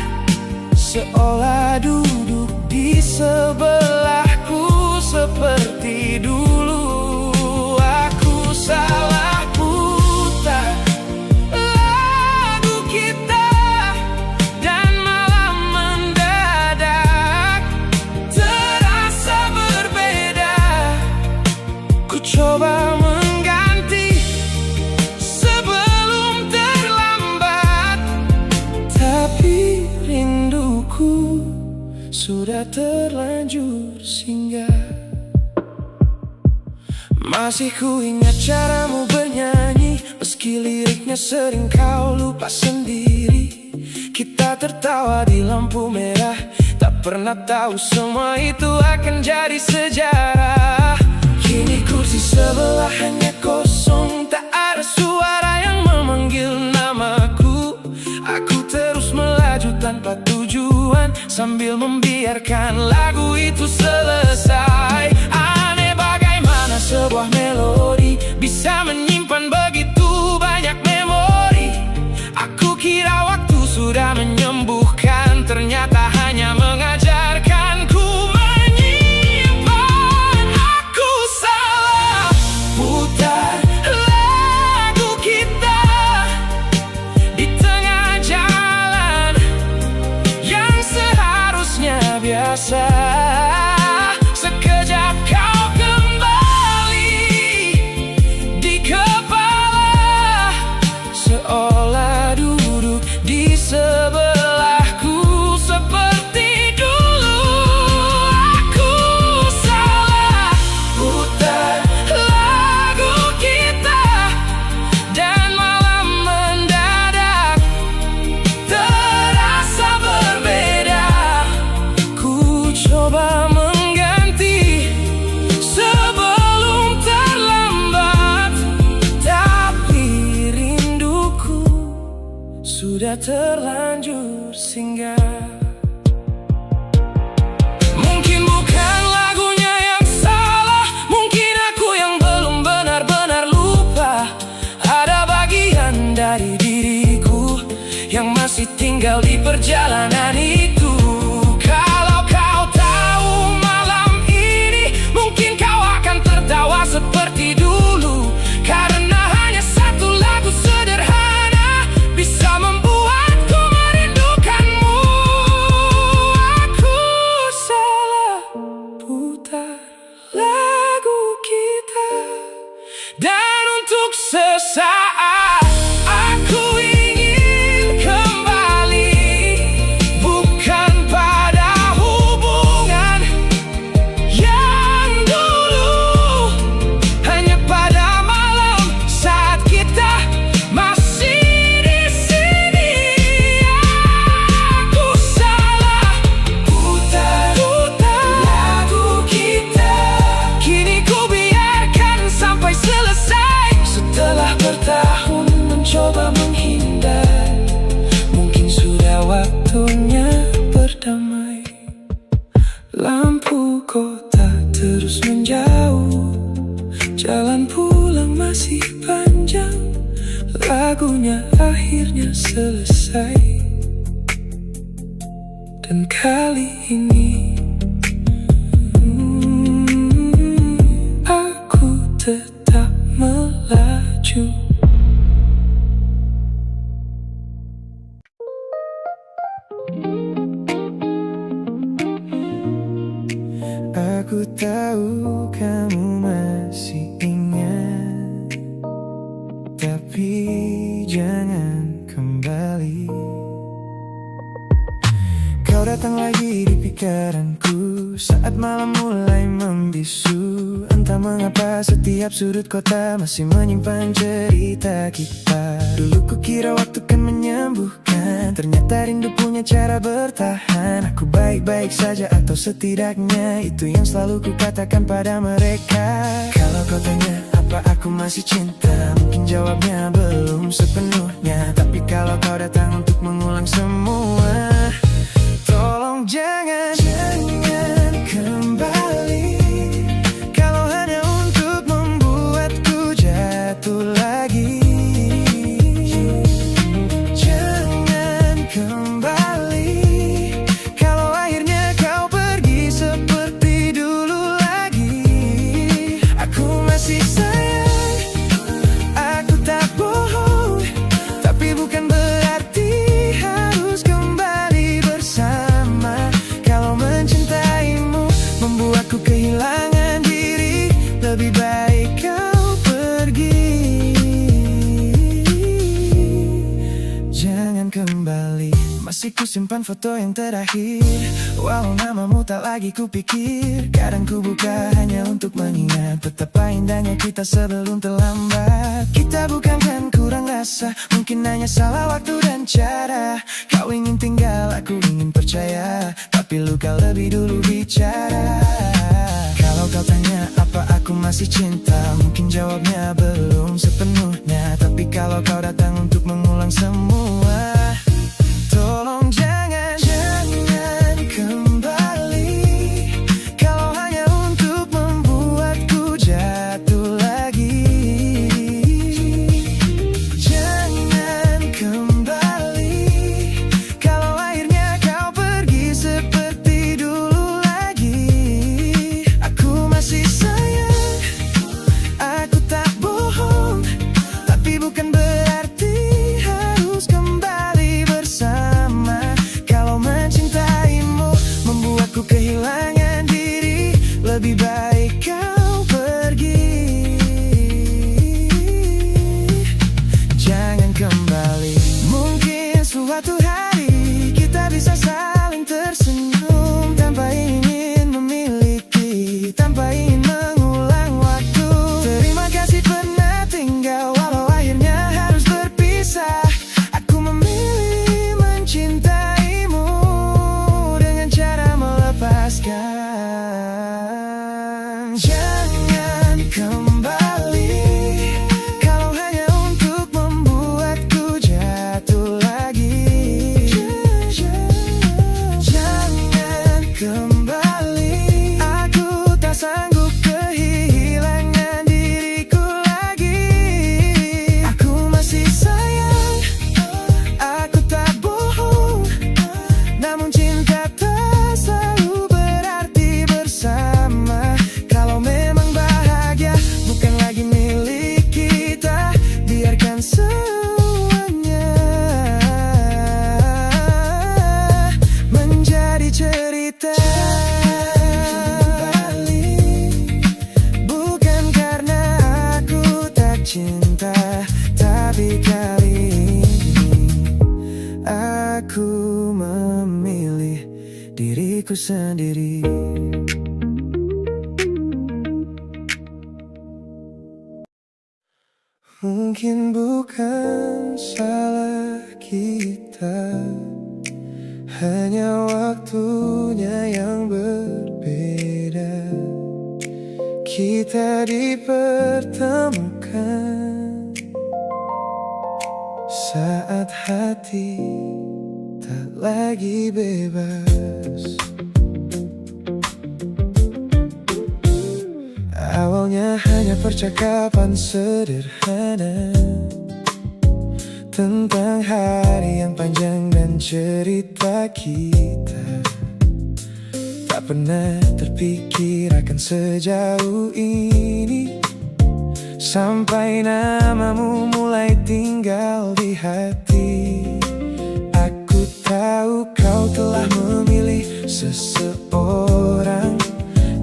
seolah duduk di sebelahku seperti dulu. Aku salah putar lagu kita, dan malam mendadak terasa berbeda. Ku coba mengganti sebelum terlambat, tapi rinduku sudah terlanjur singgah. Masih ku ingat caramu bernyanyi, meski liriknya sering kau lupa sendiri. Kita tertawa di lampu merah, tak pernah tahu semua itu akan jadi sejarah. Kini kursi sebelah hanya kosong, tak ada suara yang memanggil namaku. Aku terus melaju tanpa tujuan, sambil membiarkan lagu itu selesai. Aneh bagaimana sebuah melodi bisa menyimpan begitu banyak memori. Aku kira waktu sudah menyembuhkan, ternyata hanya mengajarkanku menyimpan. Aku salah putar lagu kita di tengah jalan yang seharusnya biasa. Sekejap kau kembali di kepala, seolah duduk di sebelahku seperti dulu. Aku salah putar lagu kita, dan malam mendadak terasa berbeda. Ku coba mengganti sebelum terlambat, tapi rinduku sudah terlanjur singgah. Mungkin bukan lagunya yang salah, mungkin aku yang belum benar-benar lupa. Ada bagian dari diriku yang masih tinggal di perjalanan itu. Kalau kau tahu malam ini, mungkin kau akan tertawa seperti dulu, karena hanya satu lagu sederhana bisa membuatku merindukanmu. Aku salah putar lagu kita, dan untuk sesaat aku ingin kembali, bukan pada hubungan yang dulu, hanya pada malam saat kita masih di sini. Aku salah putar lagu kita, kini ku biarkan sampai selesai. Setelah bertahun mencoba menghindar, mungkin sudah waktunya berdamai. Lampu kota terus menjauh, jalan pulang masih panjang. Lagunya akhirnya selesai, dan kali ini aku tetap melaju. Aku tahu kamu masih ingat, tapi jangan kembali. Kau datang lagi di pikiranku saat malam mulai membisu. Entah mengapa setiap sudut kota masih menyimpan cerita kita. Dulu kukira waktu kan menyembuhkan, ternyata rindu punya cara bertahan. Aku baik-baik saja atau setidaknya itu yang selalu kukatakan pada mereka. Kalau kau tanya apa aku masih cinta, mungkin jawabnya belum sepenuhnya. Tapi kalau kau datang untuk mengulang semua, tolong jangan kembali. Kalau hanya untuk membuatku kehilangan diri. Lebih baik kau pergi, jangan kembali. Masih kusimpan foto yang terakhir, walau namamu tak lagi kupikir. Kadang ku buka hanya untuk mengingat betapa indahnya kita sebelum terlambat. Kita bukan kan kurang rasa, mungkin hanya salah waktu dan cara. Kau ingin tinggal, aku ingin percaya, tapi luka lebih dulu bicara. Kalau kau tanya apa aku masih cinta, mungkin jawabnya belum sepenuhnya. Tapi kalau kau datang untuk mengulang semua, tolong jangan kembali. Kalau hanya untuk membuatku jatuh lagi, jangan kembali. Kalau akhirnya kau pergi seperti dulu lagi, aku masih sayang, aku tak bohong. Tapi bukan berarti harus kembali bersama. Kalau mencintaimu membuatku kehilangan diri, lebih baik kau pergi, jangan kembali. Mungkin suatu hari kita bisa saling tersenyum, tanpa ingin memiliki, tanpa ingin mengulang waktu. Terima kasih pernah tinggal, walau akhirnya harus berpisah. Aku memilih mencintaimu dengan cara melepaskan. Jangan kembali, kalau hanya untuk membuatku jatuh lagi. Jangan kembali, aku tak sanggup kehilangan diriku lagi. Aku masih sayang, aku tak bohong. Namun cinta tak selalu berarti bersama. Kalau memang bahagia bukan lagi milik kita, biarkan semuanya menjadi cerita. Bukan karena aku tak cinta, tapi kali ini aku memilih diriku sendiri. Mungkin bukan salah kita, hanya waktunya yang berbeda. Kita dipertemukan saat hati tak lagi bebas. Awalnya hanya percakapan sederhana tentang hari yang panjang dan cerita kita. Tak pernah terpikir akan sejauh ini, sampai namamu mulai tinggal di hati. Aku tahu kau telah memilih seseorang,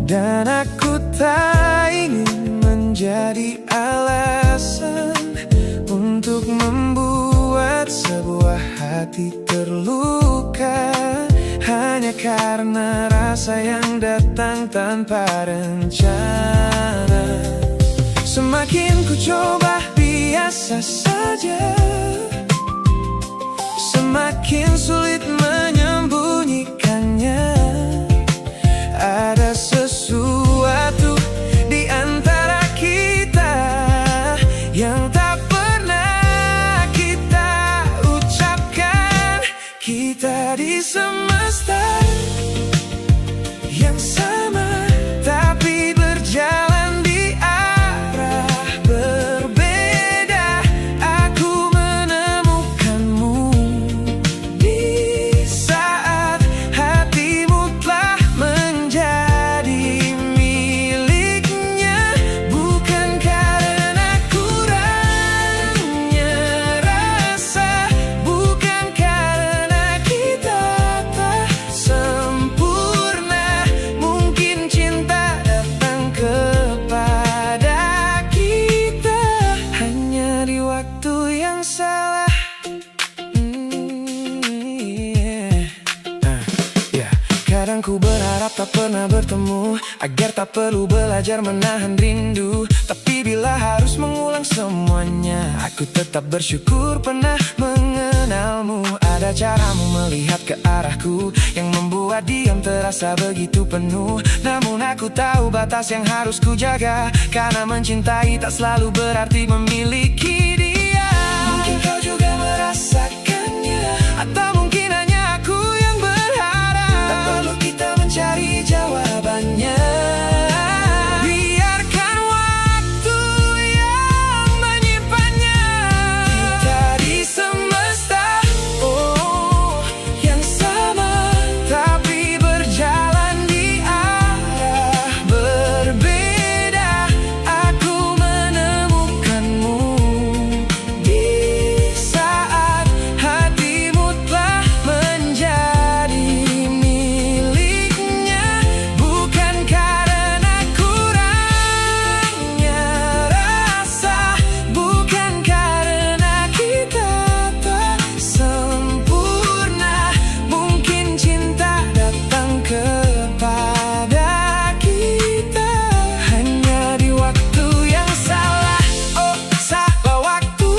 dan aku tak ingin menjadi alasan untuk membuat sebuah hati terluka, hanya karena rasa yang datang tanpa rencana. Semakin ku coba biasa saja, semakin sulit menyembunyikannya. Ada sesuatu di antara kita yang tak pernah kita ucapkan. Kita di semesta yang sama, tapi berjalan di arah berbeda. Aku menemukanmu di saat pernah bertemu, agar tak perlu belajar menahan rindu. Tapi bila harus mengulang semuanya, aku tetap bersyukur pernah mengenalmu. Ada caramu melihat ke arahku yang membuat diam terasa begitu penuh. Namun aku tahu batas yang harus ku jaga, karena mencintai tak selalu berarti memiliki dia. Mungkin kau juga merasakannya, atau mungkin hanya aku yang berharap. Tak perlu kita mencari jawabannya, biarkan waktu yang menyimpannya. Kita di semesta yang sama, tapi berjalan di arah berbeda. Aku menemukanmu di saat hatimu telah menjadi miliknya. Bukan karena kurangnya rasa, bukan karena kita tak sempurna. Mungkin cinta datang kepada kita hanya di waktu yang salah. Oh, salah waktu,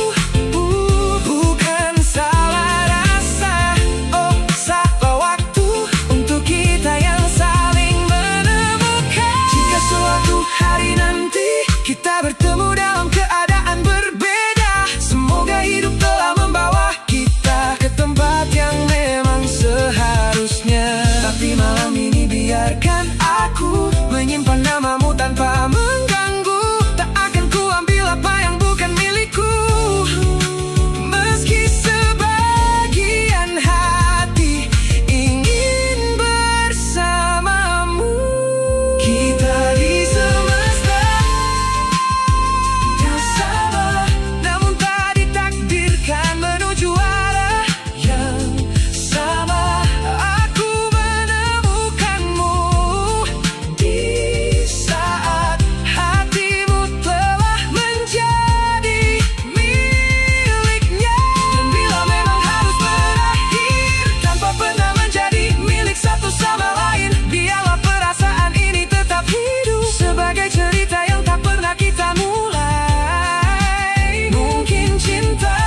bukan salah rasa. Oh, salah waktu untuk kita yang saling menemukan. Jika suatu hari nanti kita bertemu dalam keadaan berbeda, semoga hidup telah membawa kita ke tempat yang memang seharusnya. Tapi malam ini biarkan aku menyimpan namamu tanpa mengganggu. Tak akan ku ambil apa yang bukan milikku, meski sebagian hati ingin bersamamu. Kita di semesta yang sama, namun tak ditakdirkan menuju arah yang sama. Aku menemukanmu di saat hatimu telah menjadi miliknya. Dan bila memang harus berakhir tanpa pernah menjadi milik satu sama lain, biarlah perasaan ini tetap hidup sebagai cerita yang tak pernah kita mulai. Mungkin cinta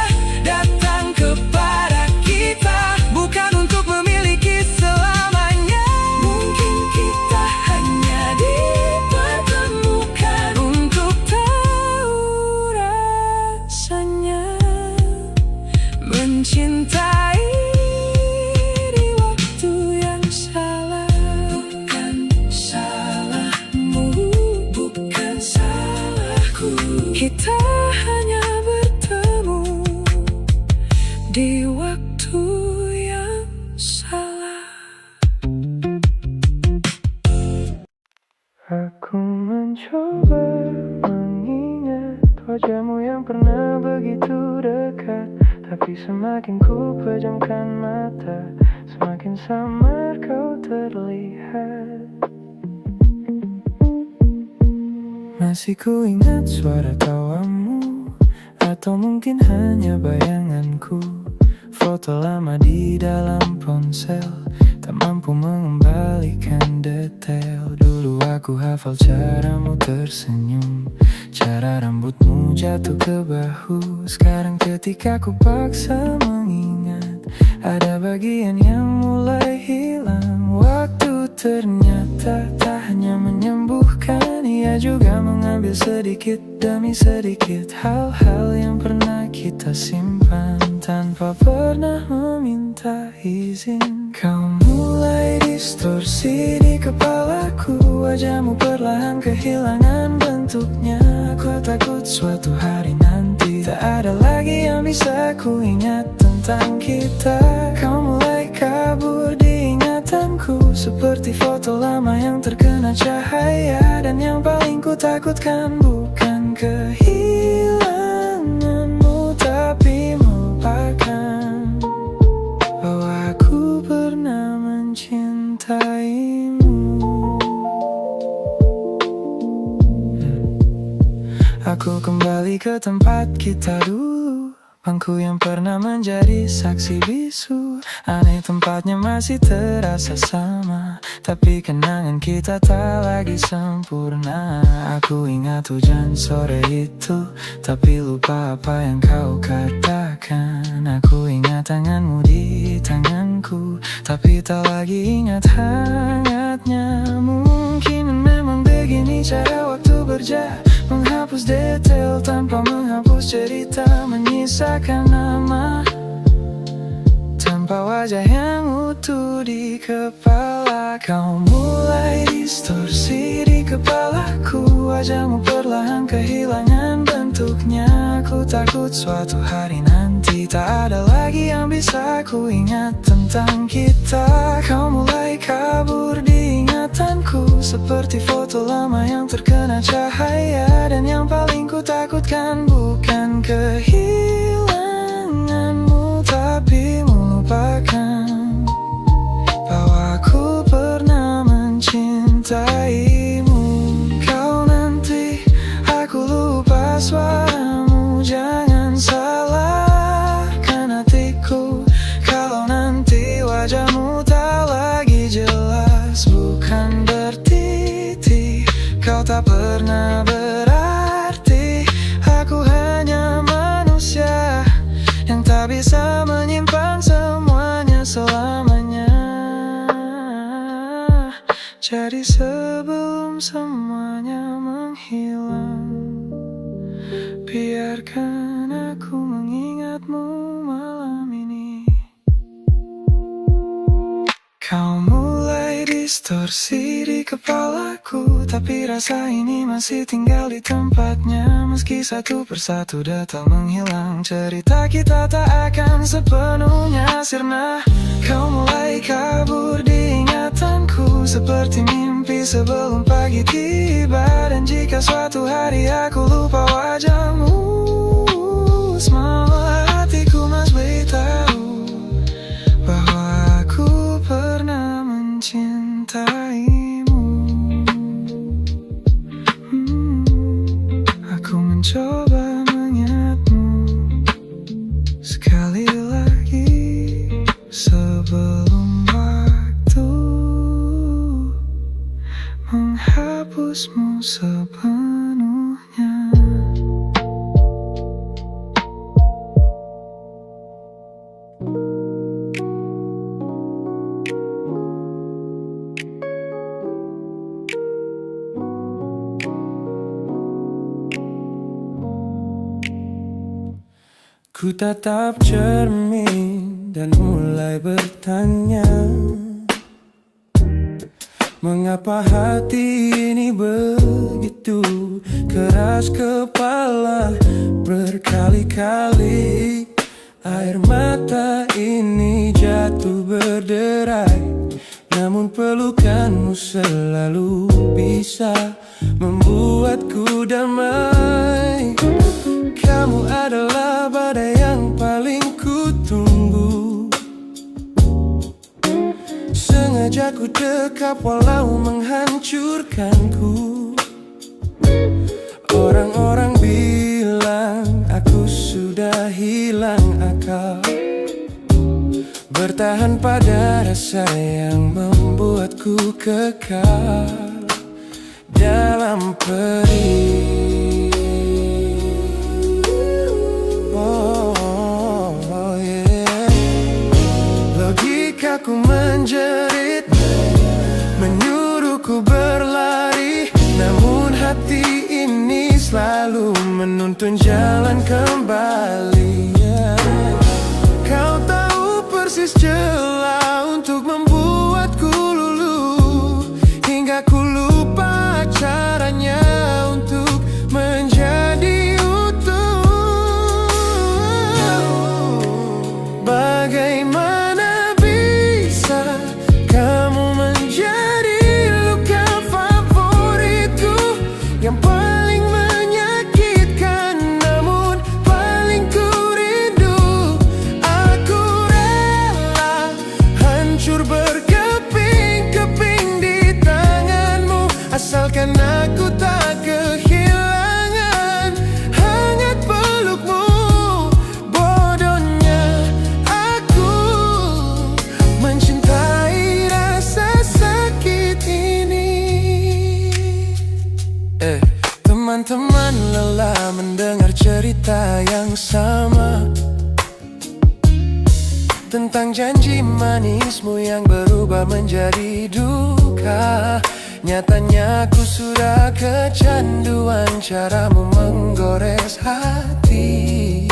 datang kepada kita bukan untuk memiliki selamanya. Mungkin kita hanya dipertemukan untuk tahu rasanya mencintai di waktu yang salah. Bukan salahmu, bukan salahku. Kita hanya bertemu di waktu yang salah. Aku mencoba mengingat wajahmu yang pernah begitu dekat, tapi semakin ku pejamkan mata, semakin samar kau terlihat. Masih ku ingat suara tawamu, atau mungkin hanya bayanganku. Foto lama di dalam ponsel, tak mampu mengembalikan detail. Dulu aku hafal caramu tersenyum, cara rambutmu jatuh ke bahu. Sekarang ketika ku paksa mengingat, ada bagian yang mulai hilang. Waktu ternyata tak hanya menyembuhkan, ia juga mengambil sedikit demi sedikit hal-hal yang pernah kita simpan tanpa pernah meminta izin. Kau mulai distorsi di kepalaku, wajahmu perlahan kehilangan bentuknya. Aku takut suatu hari nanti tak ada lagi yang bisa ku ingat tentang kita. Kau mulai kabur di ingatanku, seperti foto lama yang terkena cahaya. Dan yang paling ku takutkan bukan kehilanganmu, tapi melupakan bahwa aku pernah mencintaimu. Aku kembali ke tempat kita dulu, bangku yang pernah menjadi saksi bisu. Aneh tempatnya masih terasa sama, tapi kenangan kita tak lagi sempurna. Aku ingat hujan sore itu, tapi lupa apa yang kau katakan. Aku ingat tanganmu di tanganku, tapi tak lagi ingat hangatnya. Mungkin memang begini cara waktu berjalan, menghapus detail tanpa menghapus cerita, menyisakan nama tanpa wajah yang utuh di kepala. Kau mulai distorsi di kepalaku, wajahmu perlahan kehilangan bentuknya. Aku takut suatu hari nanti tak ada lagi yang bisa ku ingat tentang kita. Kau mulai kabur di ingatanku, seperti foto lama yang terkena cahaya. Dan yang paling ku takutkan bukan kehilanganmu, tapi melupakan bahwa aku pernah mencintaimu. Kau nanti, aku lupa suaramu. Jangan salahkan hatiku kalau nanti wajahmu tak lagi jelas. Bukan berarti kau tak pernah berarti. Aku hanya manusia yang tak bisa menyimpan semuanya selamanya. Jadi sebelum semuanya menghilang, biarkan aku mengingatmu malam ini. Kau mulai distorsi di kepalaku, tapi rasa ini masih tinggal di tempatnya. Meski satu persatu datang menghilang, cerita kita tak akan sepenuhnya sirna. Kau mulai kabur di ingatanku, seperti mimpi sebelum pagi tiba. Dan jika suatu hari aku lupa wajahmu, semua hatiku masih beritahu bahwa aku pernah mencintaimu. Aku mencoba mengingatmu sekali lagi sebelum waktu menghapusmu sepenuhnya. Ku tatap cermin dan mulai bertanya, mengapa hati ini begitu keras kepala? Berkali-kali air mata ini jatuh berderai, namun pelukanmu selalu bisa membuatku damai. Kamu adalah badai yang paling ku tunggu, sengaja ku dekap walau menghancurkanku. Orang-orang bilang aku sudah hilang akal, bertahan pada rasa yang membuatku kekal dalam perih. Logikaku menjerit, menyuruhku berlari, namun hati ini selalu menuntun jalan kembali. Kau tahu persis celah untuk membuatku luluh, hingga ku lupa caranya untuk menjadi utuh. Bagaimana bisa kamu menjadi luka favoritku, yang paling menyakitkan namun paling ku rindu. Aku rela hancur berkeping-keping di tanganmu, asalkan aku tak kehilangan hangat pelukmu. Bodohnya aku mencintai rasa sakit Teman-teman lelah mendengar cerita yang sama tentang janji manismu yang berubah menjadi duka. Nyatanya ku sudah kecanduan caramu menggores hati,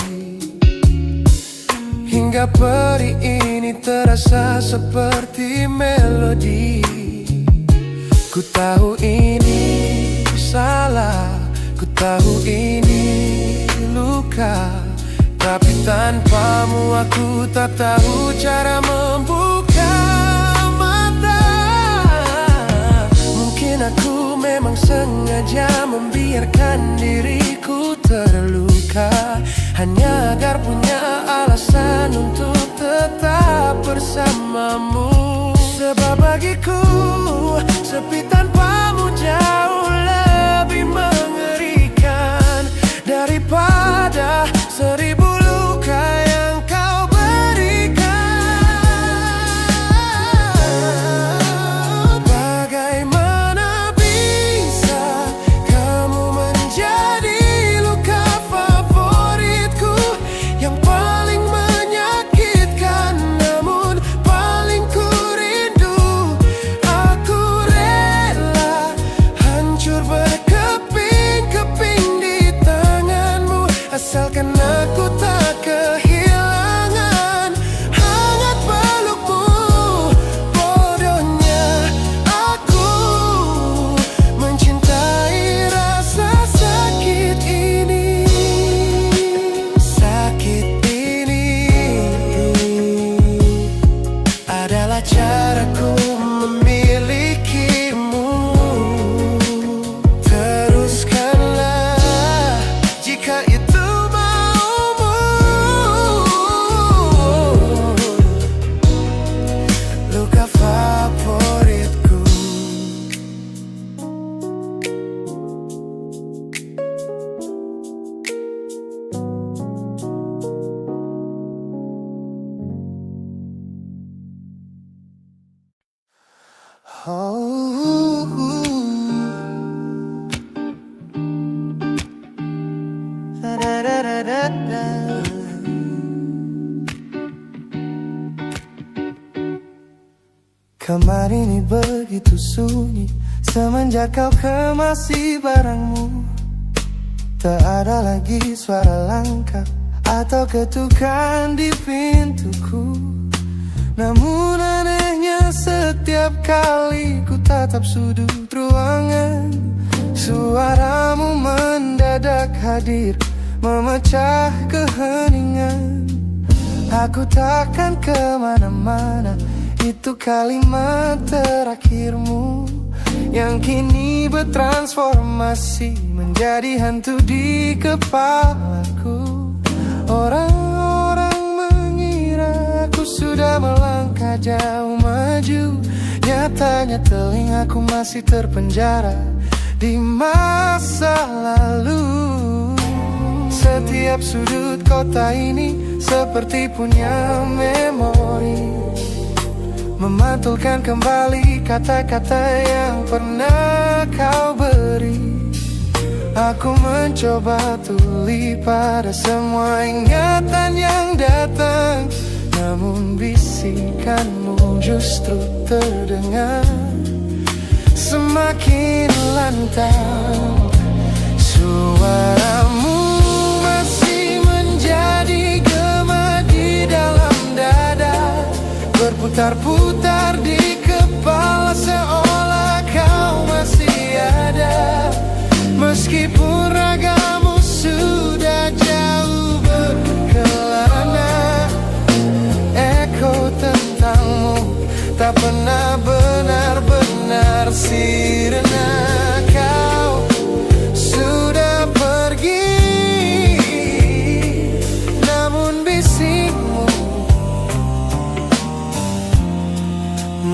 hingga perih ini terasa seperti melodi. Ku tahu ini salah, ku tahu ini luka, tapi tanpamu aku tak tahu cara membuka mata. Mungkin aku memang sengaja membiarkan diriku terluka, hanya agar punya alasan untuk tetap bersamamu. Sebab bagiku sepi tanpamu jauh lebih mengerikan daripada 1000 luka yang kau berikan. Bagaimana bisa kamu menjadi luka favoritku yang paling menyakitkan, namun paling ku rindu. Aku rela hancur berkeping-keping di tanganmu, asalkan aku tak kehilangan hangat pelukmu. Bodohnya aku mencintai rasa sakit ini. Sakit ini adalah caraku memilikimu. Teruskanlah jika itu maumu. Luka favoritku. Kamar ini begitu sunyi semenjak kau kemasi barangmu. Tak ada lagi suara langkah atau ketukan di pintuku. Namun anehnya setiap kali ku tatap sudut ruangan, suaramu mendadak hadir memecah keheningan. Aku takkan kemana-mana, itu kalimat terakhirmu yang kini bertransformasi menjadi hantu di kepalaku. Orang-orang mengira aku sudah melangkah jauh maju, nyatanya telingaku masih terpenjara di masa lalu. Setiap sudut kota ini seperti punya memori, memantulkan kembali kata-kata yang pernah kau beri. Aku mencoba tuli pada semua ingatan yang datang, namun bisikanmu justru terdengar semakin lantang. Suaramu masih menjadi gema di dalam dada, berputar-putar di kepala seolah kau masih ada. Meskipun ragamu sudah jauh berkelana, eko tentangmu tak pernah benar-benar sirna. Kau sudah pergi, namun bisikmu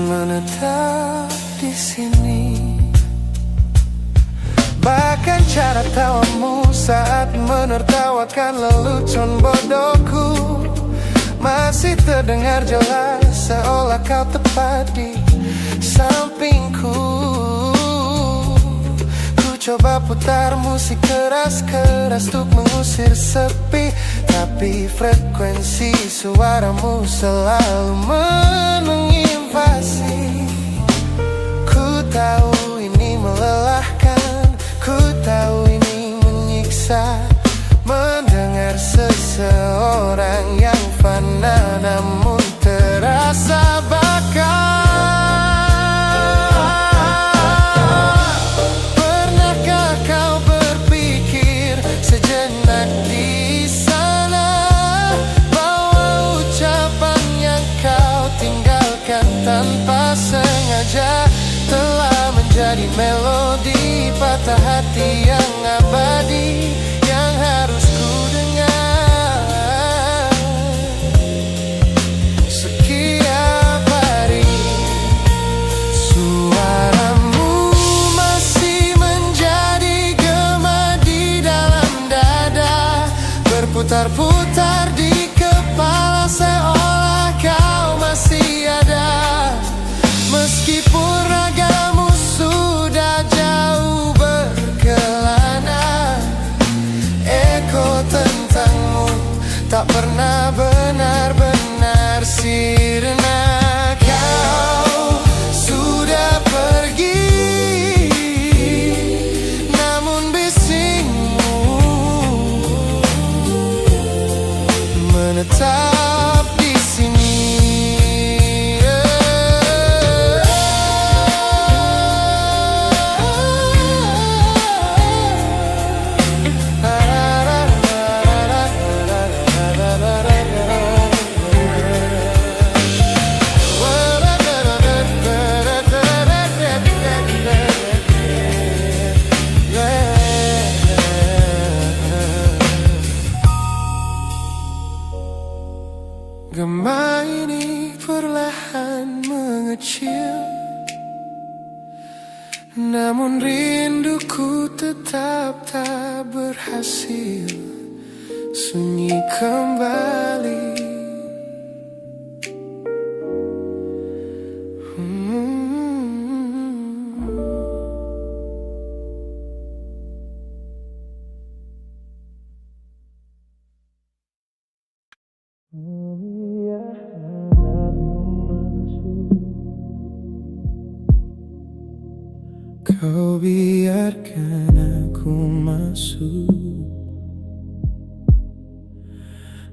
menetap di sini. Bahkan cara tawamu saat menertawakan lelucon bodohku masih terdengar jelas, seolah kau tepat di sampingku. Ku coba putar musik keras-keras untuk mengusir sepi, tapi frekuensi suaramu selalu menginvasi. Ku tahu ini melelahkan, ku tahu ini menyiksa, mendengar seseorang yang fana namun terasa bakal. Pernahkah kau berpikir sejenak di sana bahwa ucapan yang kau tinggalkan tanpa sengaja telah menjadi melodi patah hati yang abadi yang harus ku dengar setiap hari. Suaramu masih menjadi gema di dalam dada, berputar-putar di kepala seolah kau masih ada. Meskipun ragamu sudah jauh berkelana, eko tentangmu tak pernah benar-benar sirna. Kau sudah pergi, namun bisingmu menetap di sini. Gema ini perlahan mengecil, namun rinduku tetap tak berhasil sunyi kembali. Kau biarkan aku masuk,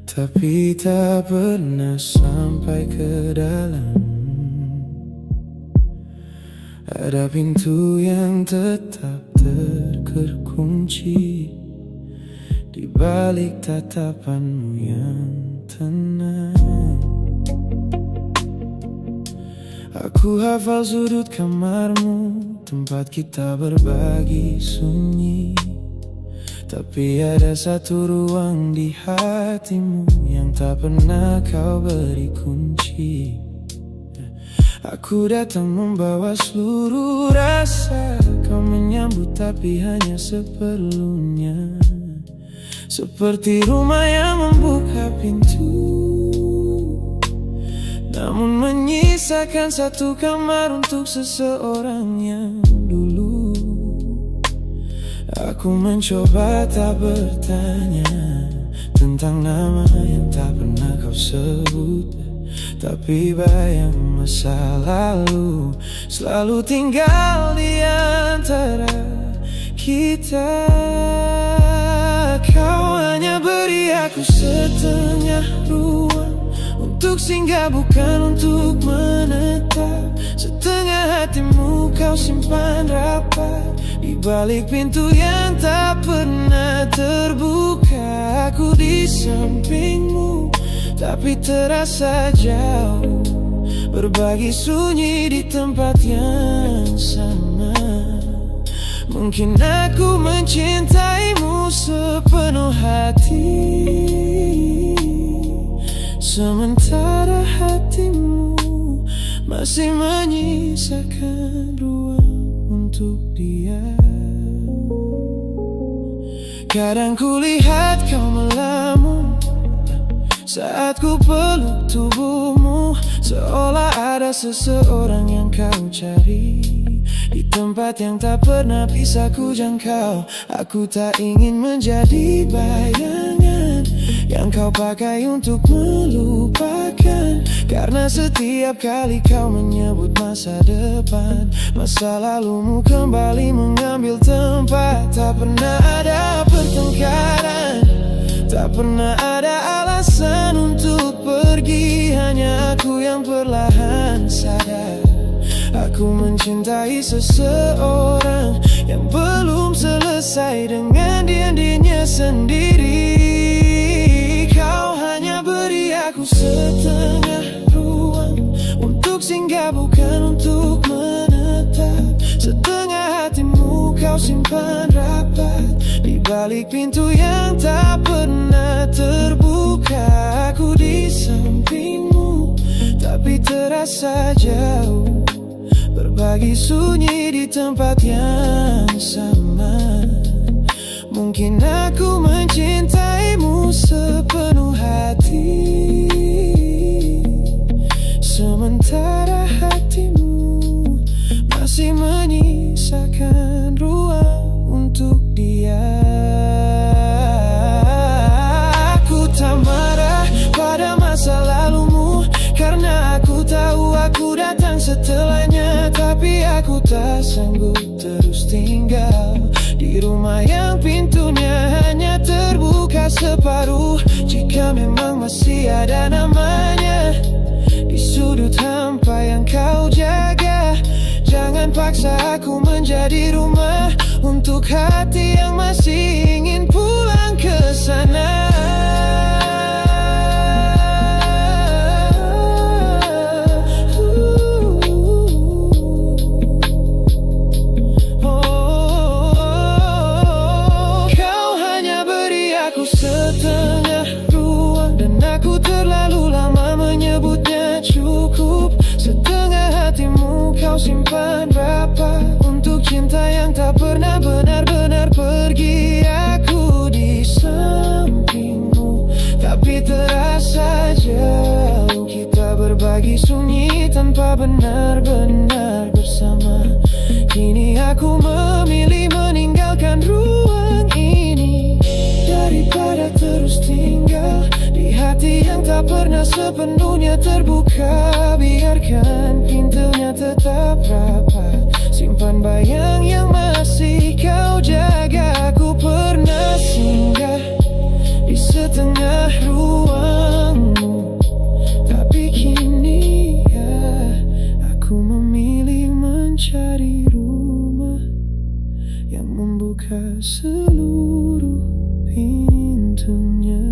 tapi tak pernah sampai ke dalam. Ada pintu yang tetap terkunci di balik tatapanmu yang tenang. Aku hafal sudut kamarmu, tempat kita berbagi sunyi. Tapi ada satu ruang di hatimu yang tak pernah kau beri kunci. Aku datang membawa seluruh rasa, kau menyambut tapi hanya seperlunya. Seperti rumah yang membuka pintu, namun menyisakan satu kamar untuk seseorang yang dulu. Aku mencoba tak bertanya tentang nama yang tak pernah kau sebut, tapi bayang masa lalu selalu tinggal di antara kita. Kau hanya beri aku setengah ruang untuk singgah, bukan untuk menetap. Setengah hatimu kau simpan rapat di balik pintu yang tak pernah terbuka. Aku di sampingmu tapi terasa jauh, berbagi sunyi di tempat yang sama. Mungkin aku mencintaimu sepenuh hati, sementara hatimu masih menyisakan ruang untuk dia. Kadang kulihat kau melamun saat ku peluk tubuhmu, seolah ada seseorang yang kau cari di tempat yang tak pernah bisa ku jangkau. Aku tak ingin menjadi bayangan yang kau pakai untuk melupakan. Karena setiap kali kau menyebut masa depan, masa lalumu kembali mengambil tempat. Tak pernah ada pertengkaran, tak pernah ada alasan untuk pergi. Hanya aku yang perlahan sadar, aku mencintai seseorang yang belum selesai dengan dirinya sendiri. Kau hanya beri aku setengah ruang untuk singgah, bukan untuk menetap. Setengah hatimu kau simpan rapat di balik pintu yang tak pernah terbuka. Aku di sampingmu tapi terasa jauh, berbagi sunyi di tempat yang sama. Mungkin aku mencintaimu sepenuh hati, sementara hatimu masih menyisakan ruang untuk dia. Aku tak marah pada masa lalumu, karena aku tahu aku datang setelahnya. Tapi aku tak sanggup terus tinggal di rumah yang pintunya hanya terbuka separuh. Jika memang masih ada namanya di sudut hampa yang kau jaga, jangan paksa aku menjadi rumah untuk hati yang masih ingin pulang ke sana. Setengah ruang dan aku terlalu lama menyebutnya cukup. Setengah hatimu kau simpan rapat untuk cinta yang tak pernah benar-benar pergi. Aku di sampingmu tapi terasa jauh, kita berbagi sunyi tanpa benar-benar bersama. Kini aku memilih meninggalkan ruang ini daripada terus tinggal di hati yang tak pernah sepenuhnya terbuka. Biarkan pintunya tetap rapat, simpan bayang yang masih kau jaga. Aku pernah singgah di setengah ruangmu, tapi kini ya aku memilih mencari rumah yang membuka seluruh pintunya.